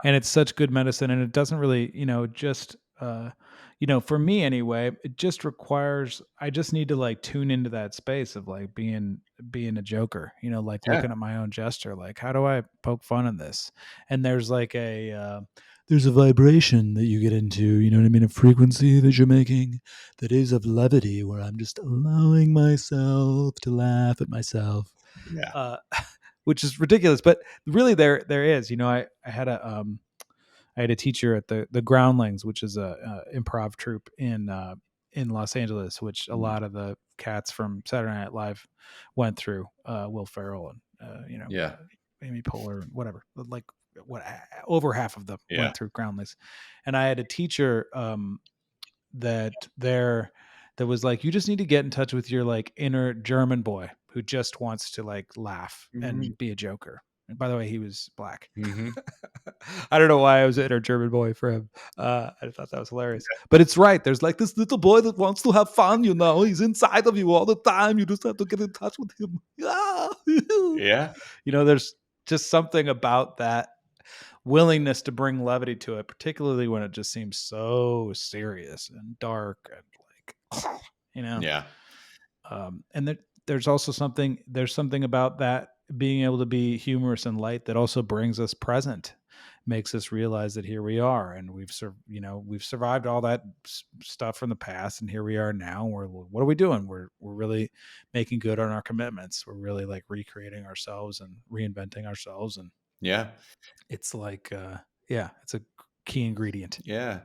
[SPEAKER 1] And it's such good medicine, and it doesn't really, just for me anyway, it just requires I just need to like tune into that space of like being a joker, like
[SPEAKER 2] Yeah.
[SPEAKER 1] looking at my own gesture, like how do I poke fun in this? And there's like there's a vibration that you get into, you know what I mean? A frequency that you're making that is of levity where I'm just allowing myself to laugh at myself.
[SPEAKER 2] Yeah.
[SPEAKER 1] Uh which is ridiculous, but really there is, I had a teacher at the Groundlings, which is a improv troupe in Los Angeles, which a lot of the cats from Saturday Night Live went through. Will Ferrell and
[SPEAKER 2] Yeah.
[SPEAKER 1] Amy Poehler and whatever. Like what over half of them
[SPEAKER 2] Yeah.
[SPEAKER 1] went through Groundlings, and I had a teacher that there that was like, you just need to get in touch with your like inner German boy who just wants to like laugh
[SPEAKER 2] Mhm.
[SPEAKER 1] and be a joker. And by the way, he was black.
[SPEAKER 2] Mhm.
[SPEAKER 1] I don't know why I was inner German boy for him. I thought that was hilarious. But it's right. There's like this little boy that wants to have fun, He's inside of you all the time. You just have to get in touch with him. Yeah.
[SPEAKER 2] Yeah.
[SPEAKER 1] There's just something about that willingness to bring levity to it, particularly when it just seems so serious and dark and like, you know.
[SPEAKER 2] Yeah.
[SPEAKER 1] And there's something about that being able to be humorous and light that also brings us present, makes us realize that here we are, and we've survived all that stuff from the past, and here we are now. What are we doing? We're really making good on our commitments. We're really like recreating ourselves and reinventing ourselves, and
[SPEAKER 2] Yeah.
[SPEAKER 1] it's like, yeah, it's a key ingredient.
[SPEAKER 2] Yeah.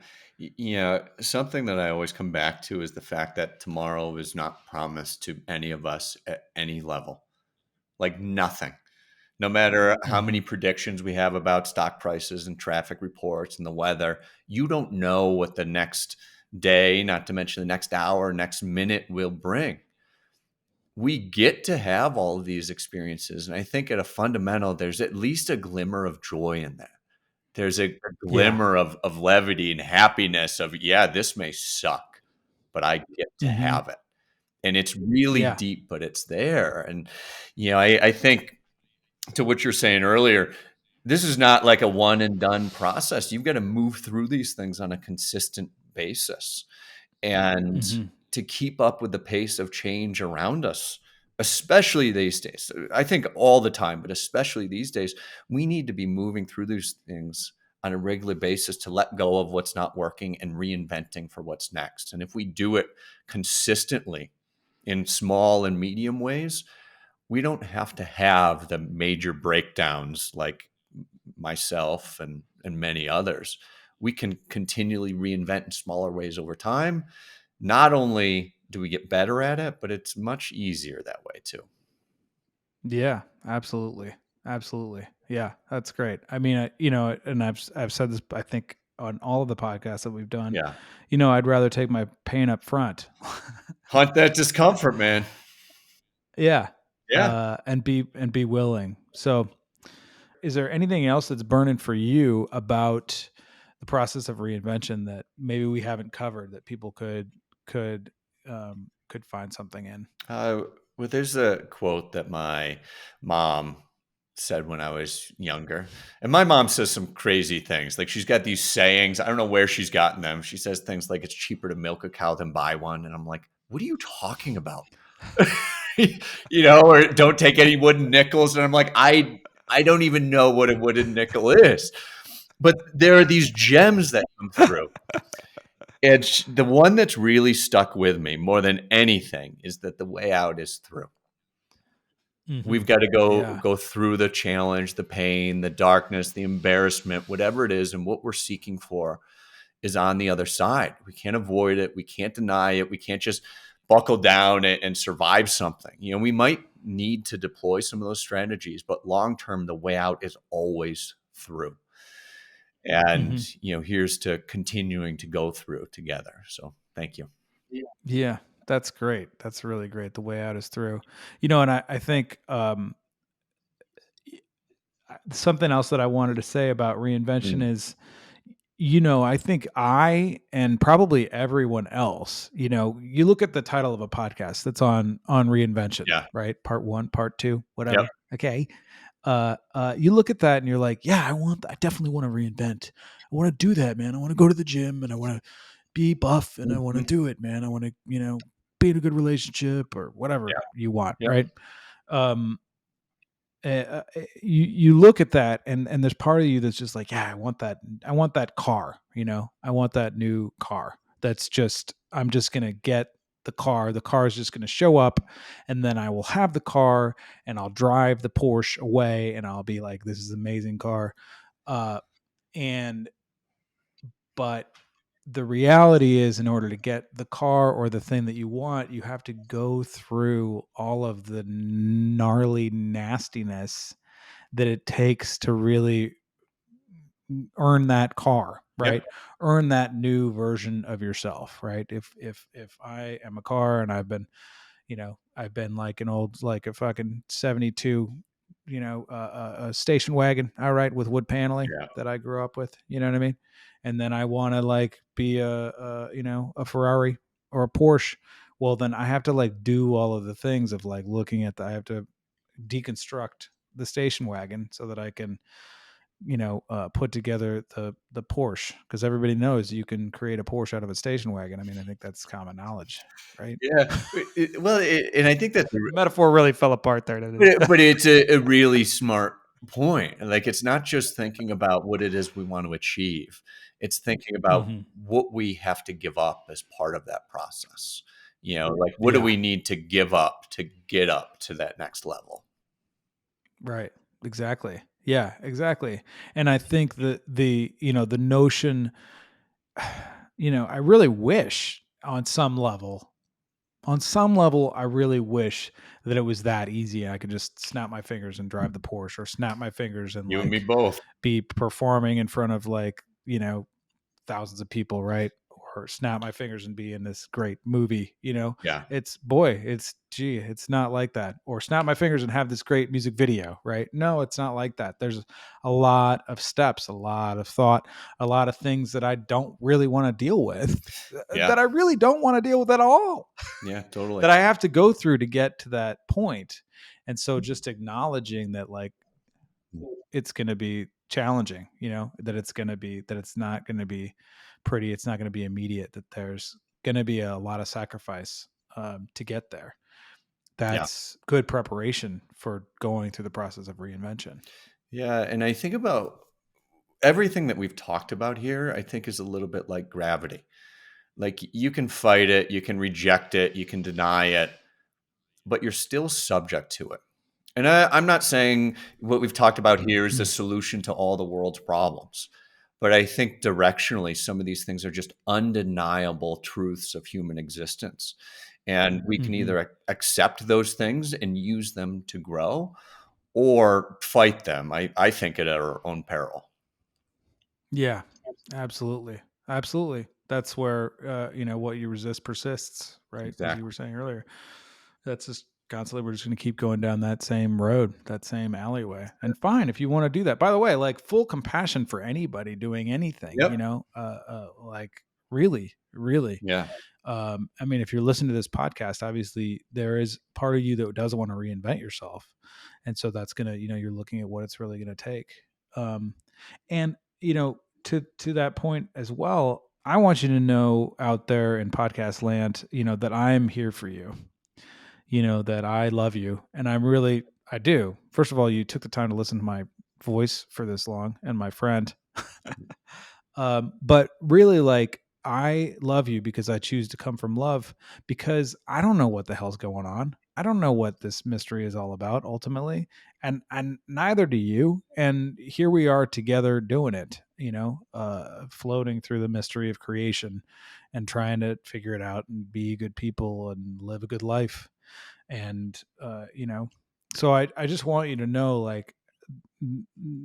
[SPEAKER 2] Something that I always come back to is the fact that tomorrow is not promised to any of us at any level. Like nothing. No matter how
[SPEAKER 1] Hmm.
[SPEAKER 2] many predictions we have about stock prices and traffic reports and the weather, you don't know what the next day, not to mention the next hour, next minute will bring. We get to have all of these experiences. And I think at a fundamental, there's at least a glimmer of joy in that. There's a
[SPEAKER 1] Yeah.
[SPEAKER 2] glimmer of levity and happiness of, yeah, this may suck, but I get to
[SPEAKER 1] Hmm.
[SPEAKER 2] have it. And it's really
[SPEAKER 1] Yeah.
[SPEAKER 2] deep, but it's there. And, I think to what you're saying earlier, this is not like a one and done process. You've got to move through these things on a consistent basis. And
[SPEAKER 1] Hmm.
[SPEAKER 2] to keep up with the pace of change around us, especially these days. I think all the time, but especially these days, we need to be moving through these things on a regular basis to let go of what's not working and reinventing for what's next. And if we do it consistently in small and medium ways, we don't have to have the major breakdowns like myself and many others. We can continually reinvent in smaller ways over time. Not only do we get better at it, but it's much easier that way too.
[SPEAKER 1] Yeah, absolutely. Absolutely. Yeah, that's great. I mean, and I've said this, I think, on all of the podcasts that we've done.
[SPEAKER 2] Yeah.
[SPEAKER 1] I'd rather take my pain up front.
[SPEAKER 2] Hunt that discomfort, man.
[SPEAKER 1] Yeah.
[SPEAKER 2] Yeah.
[SPEAKER 1] And be willing. So, is there anything else that's burning for you about the process of reinvention that maybe we haven't covered that people could could find something in?
[SPEAKER 2] Well, there's a quote that my mom said when I was younger. And my mom says some crazy things. Like she's got these sayings. I don't know where she's gotten them. She says things like it's cheaper to milk a cow than buy one. And I'm like, what are you talking about? Or don't take any wooden nickels. And I'm like, I don't even know what a wooden nickel is. But there are these gems that come through. And the one that's really stuck with me more than anything is that the way out is through.
[SPEAKER 1] Hmm.
[SPEAKER 2] We've got to go
[SPEAKER 1] Yeah.
[SPEAKER 2] go through the challenge, the pain, the darkness, the embarrassment, whatever it is, and what we're seeking for is on the other side. We can't avoid it. We can't deny it. We can't just buckle down and survive something. We might need to deploy some of those strategies, but long term, the way out is always through. And
[SPEAKER 1] Hmm.
[SPEAKER 2] here's to continuing to go through together. So thank you.
[SPEAKER 1] Yeah, that's great. That's really great. The way out is through. And I think something else that I wanted to say about reinvention
[SPEAKER 2] Mm.
[SPEAKER 1] is, I think I and probably everyone else, you look at the title of a podcast that's on reinvention,
[SPEAKER 2] Yeah.
[SPEAKER 1] right? Part 1, part 2,
[SPEAKER 2] Yep.
[SPEAKER 1] whatever. Okay. You look at that and you're like, yeah, I definitely want to reinvent. I want to do that, man. I want to go to the gym and I want to be buff and I want to
[SPEAKER 2] Mhm.
[SPEAKER 1] do it, man. I want to, be in a good relationship or whatever
[SPEAKER 2] Yeah.
[SPEAKER 1] you want,
[SPEAKER 2] Yep.
[SPEAKER 1] right? Um, you look at that and there's part of you that's just like, yeah, I want that car, I want that new car. That's just, I'm just going to get the car is just going to show up, and then I will have the car and I'll drive the Porsche away and I'll be like, this is an amazing car. And but the reality is, in order to get the car or the thing that you want, you have to go through all of the gnarly nastiness that it takes to really earn that car,
[SPEAKER 2] Yep.
[SPEAKER 1] right? Earn that new version of yourself, right? If I am a car and I've been like like a fucking 72, a station wagon, all right, with wood paneling
[SPEAKER 2] Yeah.
[SPEAKER 1] that I grew up with, you know what I mean? And then I want to like be a Ferrari or a Porsche. Well, then I have to like do all of the things of like I have to deconstruct the station wagon so that I can, put together the Porsche, because everybody knows you can create a Porsche out of a station wagon. I mean, I think that's common knowledge, right?
[SPEAKER 2] Yeah. And I think that's
[SPEAKER 1] The metaphor really fell apart there, didn't it?
[SPEAKER 2] but it's a really smart point. Like, it's not just thinking about what it is we want to achieve. It's thinking about
[SPEAKER 1] Hmm.
[SPEAKER 2] what we have to give up as part of that process. Like, what do
[SPEAKER 1] Yeah,
[SPEAKER 2] we need to give up to get up to that next level?
[SPEAKER 1] right. Exactly. Yeah, exactly. And I think that the notion, I really wish on some level, I really wish that it was that easy. I could just snap my fingers and drive the Porsche, or snap my fingers and
[SPEAKER 2] You and me
[SPEAKER 1] like
[SPEAKER 2] both.
[SPEAKER 1] be performing in front of like, thousands of people, right? Or snap my fingers and be in this great movie,
[SPEAKER 2] Yeah.
[SPEAKER 1] it's not like that. Or snap my fingers and have this great music video, right? No, it's not like that. There's a lot of steps, a lot of thought, a lot of things that I don't really want to deal with,
[SPEAKER 2] Yeah.
[SPEAKER 1] that I really don't want to deal with at all,
[SPEAKER 2] Yeah, totally.
[SPEAKER 1] that I have to go through to get to that point. And so just acknowledging that, like, it's going to be challenging, that it's not going to be pretty. It's not going to be immediate, that there's going to be a lot of sacrifice to get there.
[SPEAKER 2] Yeah.
[SPEAKER 1] That's good preparation for going through the process of reinvention.
[SPEAKER 2] Yeah, and I think about everything that we've talked about here, I think is a little bit like gravity. Like, you can fight it, you can reject it, you can deny it, but you're still subject to it. And I'm not saying what we've talked about here is the
[SPEAKER 1] Mm.
[SPEAKER 2] solution to all the world's problems, but I think directionally, some of these things are just undeniable truths of human existence. And we can
[SPEAKER 1] Hmm.
[SPEAKER 2] either accept those things and use them to grow, or fight them, I think, at our own peril.
[SPEAKER 1] Yeah, absolutely. Absolutely. That's where, what you resist persists, right? As you
[SPEAKER 2] Exactly.
[SPEAKER 1] were saying earlier. That's just constantly, we're just going to keep going down that same road, that same alleyway. And fine, if you want to do that. By the way, like, full compassion for anybody doing anything,
[SPEAKER 2] Yep.
[SPEAKER 1] like, really, really.
[SPEAKER 2] Yeah.
[SPEAKER 1] I mean, if you're listening to this podcast, obviously there is part of you that doesn't want to reinvent yourself. And so that's going to, you're looking at what it's really going to take. Um, and, to that point as well, I want you to know, out there in podcast land, that I'm here for you, that I love you. And I do. First of all, you took the time to listen to my voice for this long, and my friend. But really, like, I love you because I choose to come from love, because I don't know what the hell's going on. I don't know what this mystery is all about ultimately. And neither do you. And here we are together doing it, floating through the mystery of creation and trying to figure it out and be good people and live a good life. And so I just want you to know, like,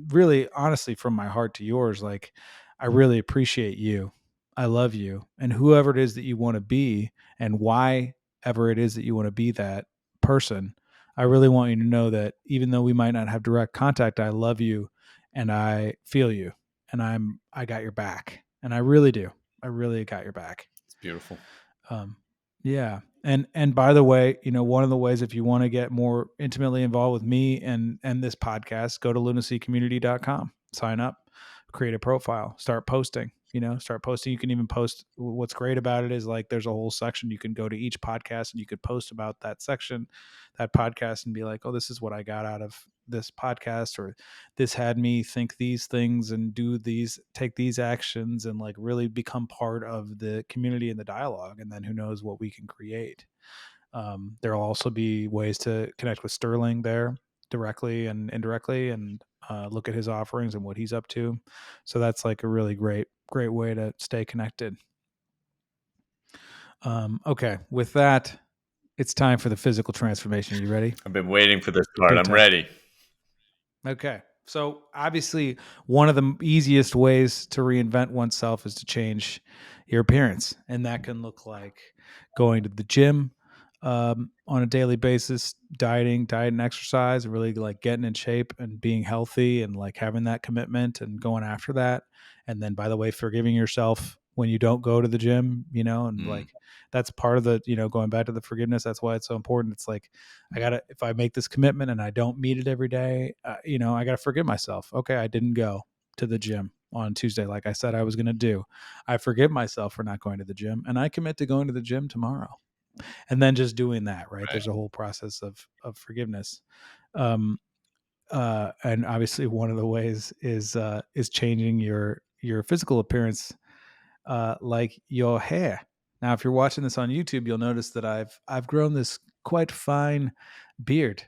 [SPEAKER 1] really honestly, from my heart to yours, like, I really appreciate you. I love you, and whoever it is that you want to be, and why ever it is that you want to be that person, I really want you to know that even though we might not have direct contact, I love you and I feel you and I got your back. And I really do. I really got your back.
[SPEAKER 2] It's beautiful.
[SPEAKER 1] Yeah. And by the way, one of the ways, if you want to get more intimately involved with me and this podcast, go to lunacycommunity.com, sign up, create a profile, start posting. You can even post. What's great about it is like there's a whole section you can go to each podcast and you could post about that section, that podcast, and be like, oh, this is what I got out of this podcast, or this had me think these things and take these actions, and like really become part of the community and the dialogue. And then who knows what we can create. There'll also be ways to connect with Sterling there directly and indirectly, and look at his offerings and what he's up to. So that's like a really great way to stay connected. Okay, with that, it's time for the physical transformation. You ready?
[SPEAKER 2] I've been waiting for this part. I'm ready.
[SPEAKER 1] Okay. So obviously one of the easiest ways to reinvent oneself is to change your appearance. And that can look like going to the gym on a daily basis, diet and exercise, really like getting in shape and being healthy and like having that commitment and going after that. And then, by the way, forgiving yourself when you don't go to the gym, and like that's part of the, going back to the forgiveness. That's why it's so important. It's like, if I make this commitment and I don't meet it every day, I got to forgive myself. Okay. I didn't go to the gym on Tuesday like I said I was going to do. I forgive myself for not going to the gym, and I commit to going to the gym tomorrow. And then just doing that, right? There's a whole process of forgiveness. And obviously one of the ways is changing your physical appearance, like your hair. Now, if you're watching this on YouTube, you'll notice that I've grown this quite fine beard,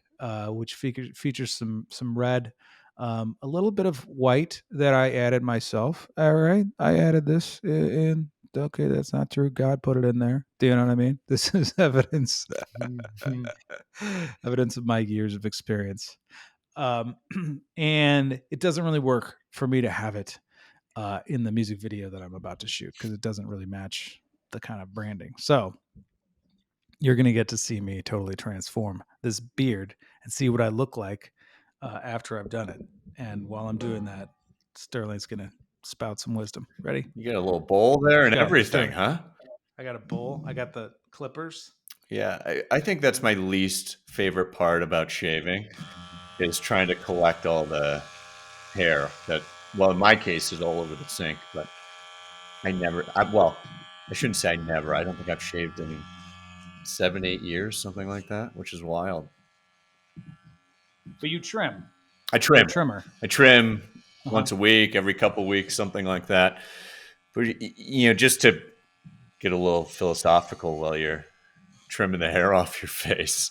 [SPEAKER 1] which features some red, a little bit of white that I added myself. All right, I added this in. Okay, that's not true. God put it in there. Do you know what I mean? This is evidence, evidence of my years of experience. And it doesn't really work for me to have it in the music video that I'm about to shoot, because it doesn't really match the kind of branding. So you're going to get to see me totally transform this beard and see what I look like after I've done it. And while I'm doing that, Sterling's going to spout some wisdom. Ready?
[SPEAKER 2] You got a little bowl there and everything, huh?
[SPEAKER 1] I got a bowl. I got the clippers.
[SPEAKER 2] Yeah, I think that's my least favorite part about shaving, is trying to collect all the hair that, well, in my case, is all over the sink. But I shouldn't say I never. I don't think I've shaved in 7-8 years, something like that, which is wild.
[SPEAKER 1] But you trim.
[SPEAKER 2] I trim.
[SPEAKER 1] Trimmer.
[SPEAKER 2] I trim once a week, every couple of weeks, something like that. But just to get a little philosophical while you're trimming the hair off your face.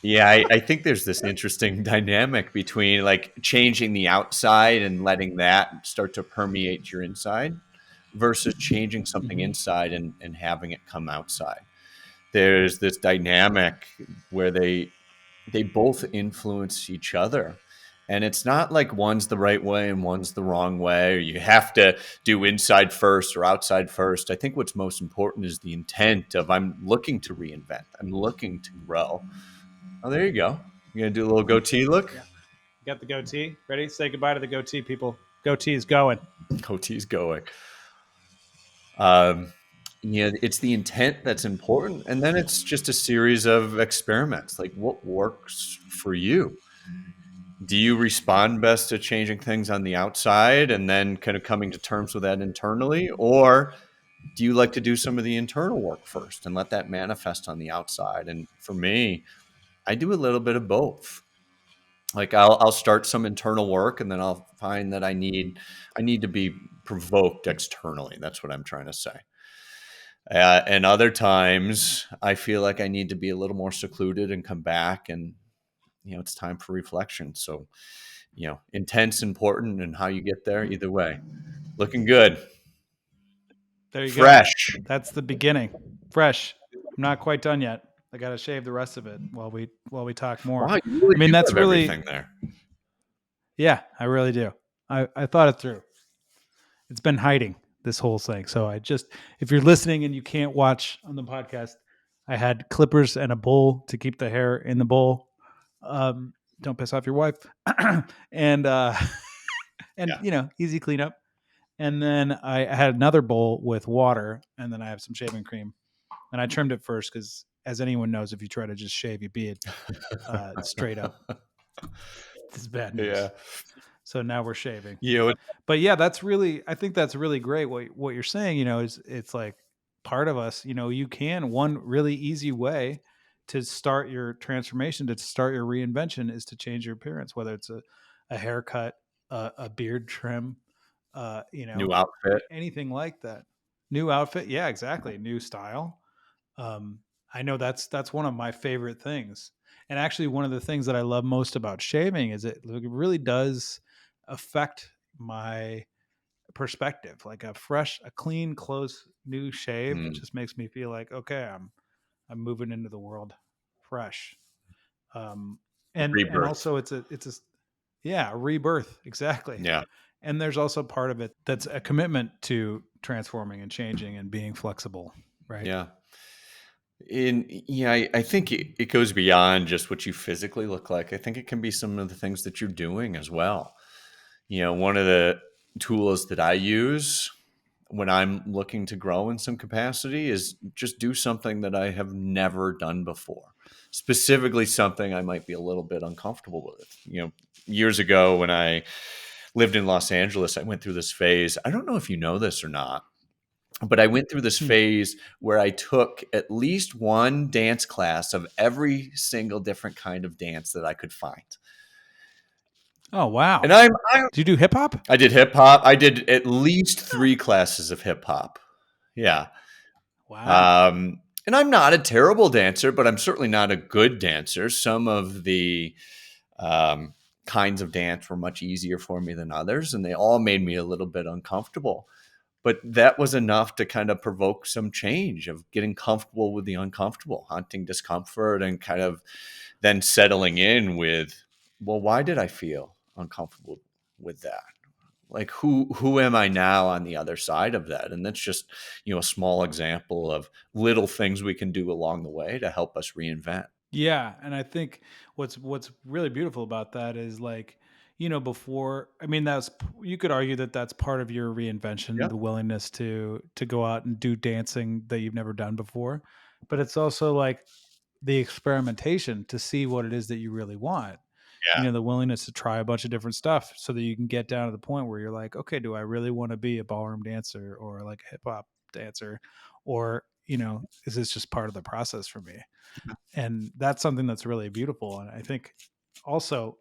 [SPEAKER 2] Yeah, I think there's this interesting dynamic between like changing the outside and letting that start to permeate your inside versus changing something inside and having it come outside. There's this dynamic where they both influence each other. And it's not like one's the right way and one's the wrong way, or you have to do inside first or outside first. I think what's most important is the intent of, I'm looking to reinvent. I'm looking to grow. Oh, there you go. You going to do a little goatee look?
[SPEAKER 1] Yeah. You got the goatee? Ready? Say goodbye to the goatee, people. Goatee is going.
[SPEAKER 2] Goatee's going. It's the intent that's important. And then it's just a series of experiments. Like, what works for you? Do you respond best to changing things on the outside and then kind of coming to terms with that internally? Or do you like to do some of the internal work first and let that manifest on the outside? And for me, I do a little bit of both. Like I'll start some internal work, and then I'll find that I need to be provoked externally. That's what I'm trying to say. And other times I feel like I need to be a little more secluded and come back, and it's time for reflection. So, intent's important, and how you get there, either way. Looking good.
[SPEAKER 1] There you
[SPEAKER 2] Fresh.
[SPEAKER 1] go. That's the beginning. Fresh. I'm not quite done yet. I got to shave the rest of it while we talk more.
[SPEAKER 2] Wow, you really
[SPEAKER 1] that's really
[SPEAKER 2] everything there.
[SPEAKER 1] Yeah, I really do. I thought it through. It's been hiding, this whole thing. So if you're listening and you can't watch on the podcast, I had clippers and a bowl to keep the hair in the bowl. Don't piss off your wife. And easy cleanup. And then I had another bowl with water, and then I have some shaving cream. And I trimmed it first because, as anyone knows, if you try to just shave your beard straight up, it's bad news.
[SPEAKER 2] Yeah.
[SPEAKER 1] So now we're shaving.
[SPEAKER 2] Yeah.
[SPEAKER 1] But yeah, I think that's really great. What you're saying, is it's like part of us, you can, one really easy way to start your transformation, to start your reinvention, is to change your appearance, whether it's a haircut, a beard trim,
[SPEAKER 2] New outfit.
[SPEAKER 1] anything like that. New outfit. Yeah, exactly. New style. I know that's one of my favorite things. And actually one of the things that I love most about shaving is it really does affect my perspective. Like a clean, close, new shave, it just makes me feel like, okay, I'm moving into the world fresh. And also it's a rebirth. Exactly.
[SPEAKER 2] Yeah.
[SPEAKER 1] And there's also part of it that's a commitment to transforming and changing and being flexible. Right.
[SPEAKER 2] Yeah. I think it goes beyond just what you physically look like. I think it can be some of the things that you're doing as well. One of the tools that I use when I'm looking to grow in some capacity is just do something that I have never done before. Specifically something I might be a little bit uncomfortable with. Years ago when I lived in Los Angeles, I went through this phase. I don't know if you know this or not, but I went through this phase where I took at least one dance class of every single different kind of dance that I could find.
[SPEAKER 1] Oh, wow.
[SPEAKER 2] And
[SPEAKER 1] did you do hip hop?
[SPEAKER 2] I did hip hop. I did at least 3 classes of hip hop. Yeah.
[SPEAKER 1] Wow.
[SPEAKER 2] And I'm not a terrible dancer, but I'm certainly not a good dancer. Some of the kinds of dance were much easier for me than others, and they all made me a little bit uncomfortable. But that was enough to kind of provoke some change of getting comfortable with the uncomfortable, hunting discomfort, and kind of then settling in with, well, why did I feel uncomfortable with that? Like, who am I now on the other side of that? And that's just, a small example of little things we can do along the way to help us reinvent.
[SPEAKER 1] Yeah. And I think what's really beautiful about that is, like, before, I mean, you could argue that that's part of your reinvention,
[SPEAKER 2] Yeah.
[SPEAKER 1] the willingness to go out and do dancing that you've never done before. But it's also like the experimentation to see what it is that you really want.
[SPEAKER 2] Yeah.
[SPEAKER 1] The willingness to try a bunch of different stuff so that you can get down to the point where you're like, okay, do I really want to be a ballroom dancer or like a hip hop dancer? Or, is this just part of the process for me? And that's something that's really beautiful. And I think also,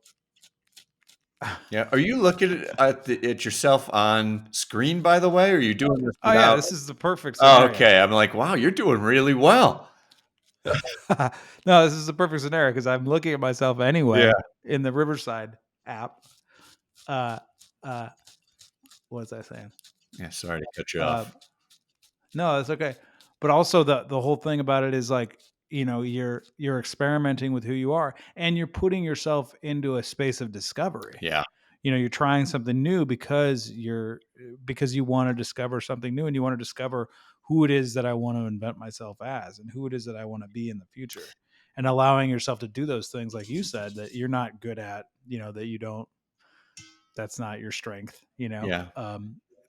[SPEAKER 2] Yeah. Are you looking at yourself on screen, by the way? Or are you doing this
[SPEAKER 1] oh
[SPEAKER 2] without?
[SPEAKER 1] yeah, this is the perfect scenario.
[SPEAKER 2] Oh, okay. I'm like, wow, you're doing really well.
[SPEAKER 1] No, this is the perfect scenario because I'm looking at myself anyway in the Riverside app. What was I saying?
[SPEAKER 2] Yeah, sorry to cut you off.
[SPEAKER 1] No, that's okay. But also the whole thing about it is like, you're experimenting with who you are, and you're putting yourself into a space of discovery.
[SPEAKER 2] Yeah.
[SPEAKER 1] You're trying something new because you want to discover something new, and you want to discover who it is that I want to invent myself as, and who it is that I want to be in the future, and allowing yourself to do those things, like you said, that you're not good at, that you don't, that's not your strength,
[SPEAKER 2] Yeah.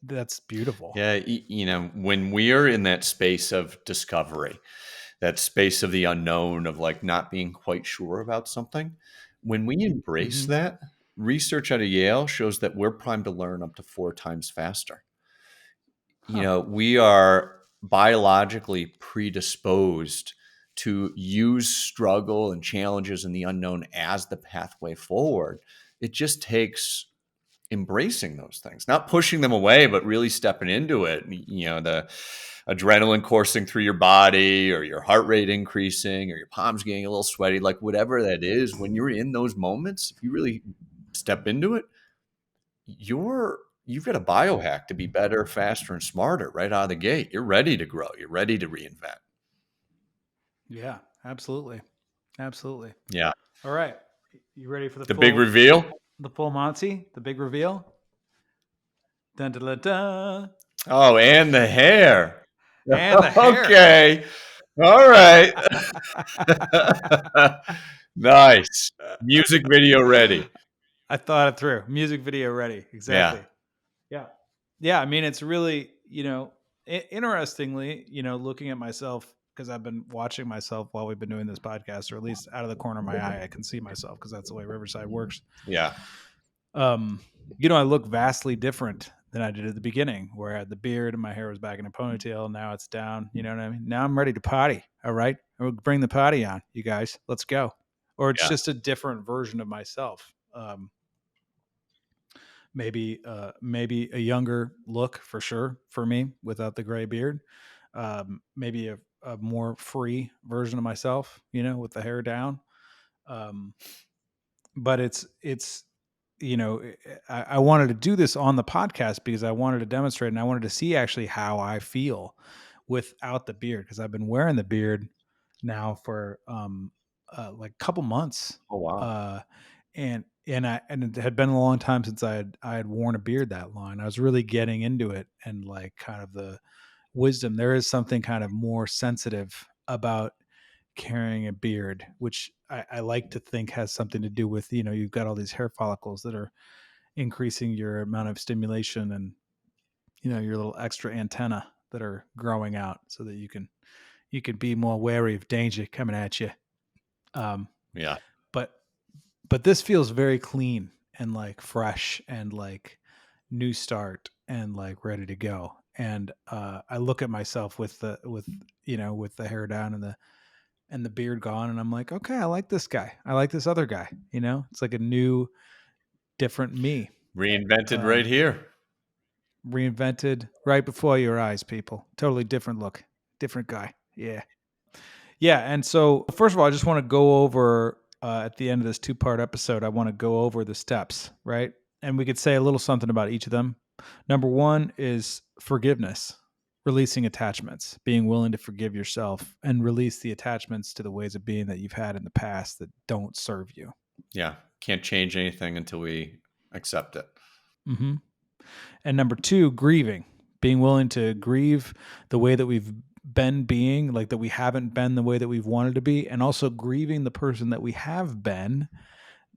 [SPEAKER 1] That's beautiful.
[SPEAKER 2] Yeah. When we are in that space of discovery, that space of the unknown, of like not being quite sure about something, when we embrace that, research out of Yale shows that we're primed to learn up to 4 times faster. We are biologically predisposed to use struggle and challenges and the unknown as the pathway forward. It just takes embracing those things, not pushing them away, but really stepping into it. The adrenaline coursing through your body, or your heart rate increasing, or your palms getting a little sweaty, like whatever that is, when you're in those moments, if you really step into it, you've got a biohack to be better, faster, and smarter right out of the gate. You're ready to grow. You're ready to reinvent.
[SPEAKER 1] Yeah, absolutely. Absolutely.
[SPEAKER 2] Yeah.
[SPEAKER 1] All right. You ready for
[SPEAKER 2] the big reveal?
[SPEAKER 1] The full Monty, the big reveal. Dun, dun, dun, dun.
[SPEAKER 2] Oh, and the hair.
[SPEAKER 1] And the hair.
[SPEAKER 2] Okay. All right. Nice. Music video ready.
[SPEAKER 1] I thought it through. Music video ready. Exactly. Yeah. Yeah. I mean, it's really, interestingly, looking at myself, because I've been watching myself while we've been doing this podcast, or at least out of the corner of my eye, I can see myself because that's the way Riverside works.
[SPEAKER 2] Yeah.
[SPEAKER 1] I look vastly different than I did at the beginning, where I had the beard and my hair was back in a ponytail. Now it's down. You know what I mean? Now I'm ready to party. All right. I'll bring the party on, you guys. Let's go. Or it's just a different version of myself. Maybe a younger look for sure for me without the gray beard. Maybe a more free version of myself, with the hair down. But it's I wanted to do this on the podcast because I wanted to demonstrate and I wanted to see actually how I feel without the beard, because I've been wearing the beard now for like a couple months.
[SPEAKER 2] Oh wow.
[SPEAKER 1] And it had been a long time since I had worn a beard that long. I was really getting into it, and like kind of the wisdom. There is something kind of more sensitive about carrying a beard, which I like to think has something to do with, you've got all these hair follicles that are increasing your amount of stimulation, and, your little extra antenna that are growing out so that you can be more wary of danger coming at you.
[SPEAKER 2] Yeah.
[SPEAKER 1] But this feels very clean and like fresh and like new start and like ready to go. And I look at myself with the hair down and the beard gone, and I'm like, okay, I like this guy. I like this other guy. It's like a new, different me.
[SPEAKER 2] Reinvented right here.
[SPEAKER 1] Reinvented right before your eyes, people. Totally different look, different guy. Yeah. Yeah. And so, first of all, I just want to go over at the end of this 2-part episode, I want to go over the steps, right? And we could say a little something about each of them. Number 1 is forgiveness, releasing attachments, being willing to forgive yourself and release the attachments to the ways of being that you've had in the past that don't serve you.
[SPEAKER 2] Yeah. Can't change anything until we accept it.
[SPEAKER 1] Mm-hmm. And number 2, grieving, being willing to grieve the way that we've been being, like that we haven't been the way that we've wanted to be, and also grieving the person that we have been,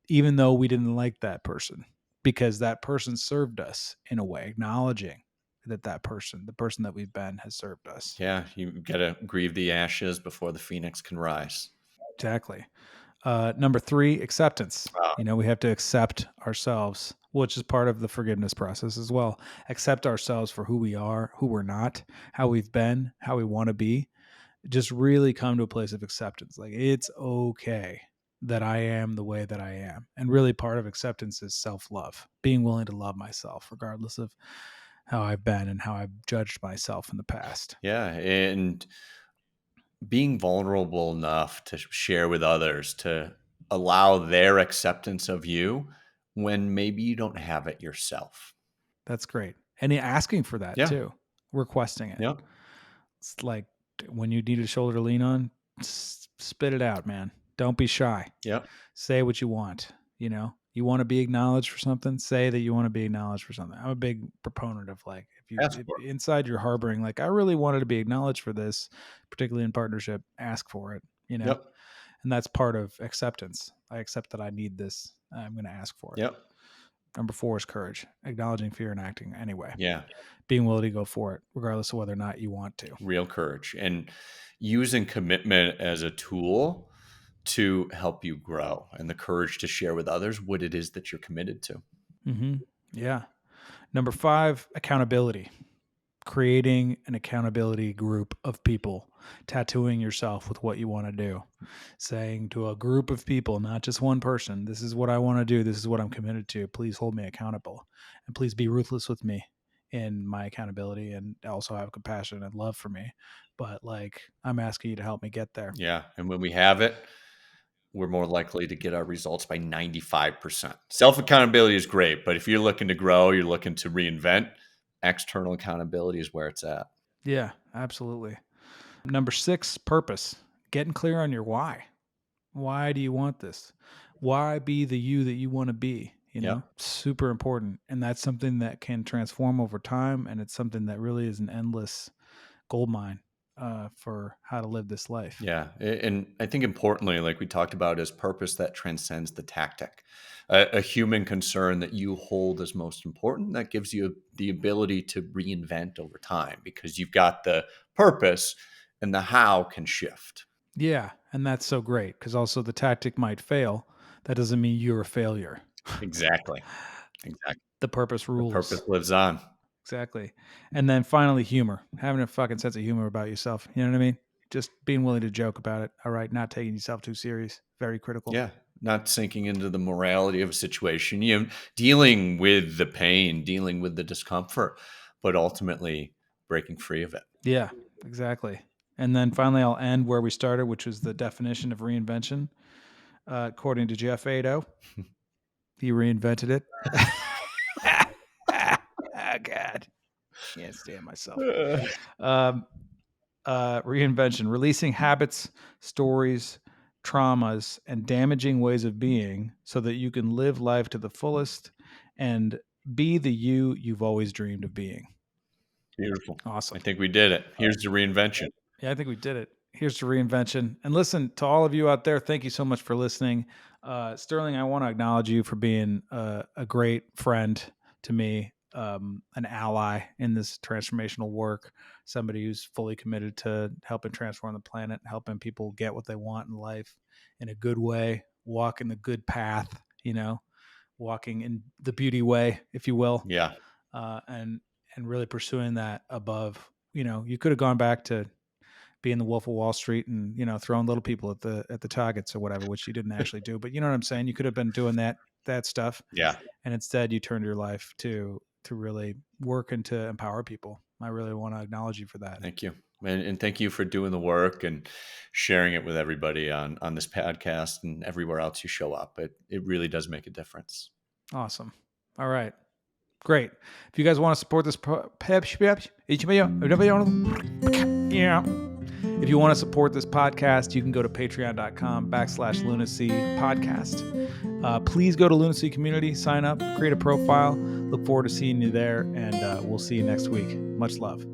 [SPEAKER 1] even though we didn't like that person, because that person served us in a way, acknowledging that person, the person that we've been, has served us.
[SPEAKER 2] Yeah. You got to grieve the ashes before the phoenix can rise.
[SPEAKER 1] Exactly. Number 3, acceptance. We have to accept ourselves, which is part of the forgiveness process as well. Accept ourselves for who we are, who we're not, how we've been, how we want to be. Just really come to a place of acceptance. Like, it's okay that I am the way that I am. And really part of acceptance is self-love, being willing to love myself regardless of how I've been and how I've judged myself in the past.
[SPEAKER 2] Yeah. And being vulnerable enough to share with others, to allow their acceptance of you when maybe you don't have it yourself.
[SPEAKER 1] That's great. And asking for that too, requesting it.
[SPEAKER 2] Yeah.
[SPEAKER 1] It's like when you need a shoulder to lean on, spit it out, man. Don't be shy.
[SPEAKER 2] Yeah.
[SPEAKER 1] Say what you want. You want to be acknowledged for something, say that you want to be acknowledged for something. I'm a big proponent of like, if inside you're harboring, like, I really wanted to be acknowledged for this, particularly in partnership, ask for it,
[SPEAKER 2] Yep.
[SPEAKER 1] And that's part of acceptance. I accept that I need this. I'm going to ask for it.
[SPEAKER 2] Yep.
[SPEAKER 1] Number 4 is courage, acknowledging fear and acting anyway.
[SPEAKER 2] Yeah.
[SPEAKER 1] Being willing to go for it, regardless of whether or not you want to.
[SPEAKER 2] Real courage, and using commitment as a tool to help you grow, and the courage to share with others what it is that you're committed to.
[SPEAKER 1] Mm-hmm. Yeah. Number 5, accountability. Creating an accountability group of people, tattooing yourself with what you want to do, saying to a group of people, not just one person, this is what I want to do. This is what I'm committed to. Please hold me accountable, and please be ruthless with me in my accountability, and also have compassion and love for me. But like, I'm asking you to help me get there.
[SPEAKER 2] Yeah. And when we have it, we're more likely to get our results by 95%. Self-accountability is great, but if you're looking to grow, you're looking to reinvent, external accountability is where it's at.
[SPEAKER 1] Yeah, absolutely. Number 6, purpose. Getting clear on your why. Why do you want this? Why be the you that you want to be? Super important. And that's something that can transform over time. And it's something that really is an endless gold mine for how to live this life.
[SPEAKER 2] Yeah. And I think importantly, like we talked about, is purpose that transcends the tactic. A human concern that you hold as most important, that gives you the ability to reinvent over time because you've got the purpose and the how can shift.
[SPEAKER 1] Yeah. And that's so great because also the tactic might fail. That doesn't mean you're a failure.
[SPEAKER 2] Exactly. Exactly.
[SPEAKER 1] The purpose
[SPEAKER 2] The
[SPEAKER 1] rules.
[SPEAKER 2] purpose lives on.
[SPEAKER 1] Exactly. And then finally, humor. Having a fucking sense of humor about yourself. You know what I mean? Just being willing to joke about it. All right. Not taking yourself too serious. Very critical.
[SPEAKER 2] Yeah. Not sinking into the morality of a situation, dealing with the pain, dealing with the discomfort, but ultimately breaking free of it.
[SPEAKER 1] Yeah, exactly. And then finally, I'll end where we started, which was the definition of reinvention. According to Jeff Ado, he reinvented it. Oh, God. Can't stand myself. Reinvention, releasing habits, stories, traumas, and damaging ways of being so that you can live life to the fullest and be the you've always dreamed of being.
[SPEAKER 2] Beautiful.
[SPEAKER 1] Awesome.
[SPEAKER 2] I think we did it. Here's the reinvention.
[SPEAKER 1] Yeah, I think we did it. Here's the reinvention. And listen, to all of you out there, thank you so much for listening. Sterling, I want to acknowledge you for being a great friend to me, an ally in this transformational work, somebody who's fully committed to helping transform the planet, helping people get what they want in life in a good way, walk in the good path, walking in the beauty way, if you will.
[SPEAKER 2] Yeah.
[SPEAKER 1] And really pursuing that above, you could have gone back to being the Wolf of Wall Street and, throwing little people at the targets or whatever, which you didn't actually do. But you know what I'm saying? You could have been doing that stuff.
[SPEAKER 2] Yeah.
[SPEAKER 1] And instead you turned your life to really work and to empower people. I really want to acknowledge you for that.
[SPEAKER 2] Thank you. And thank you for doing the work and sharing it with everybody on this podcast and everywhere else you show up. It really does make a difference.
[SPEAKER 1] Awesome. All right. Great. If you guys want to support this if you want to support this podcast, you can go to patreon.com/Lunacy podcast. Please go to Lunacy Community, sign up, create a profile. Look forward to seeing you there, and we'll see you next week. Much love.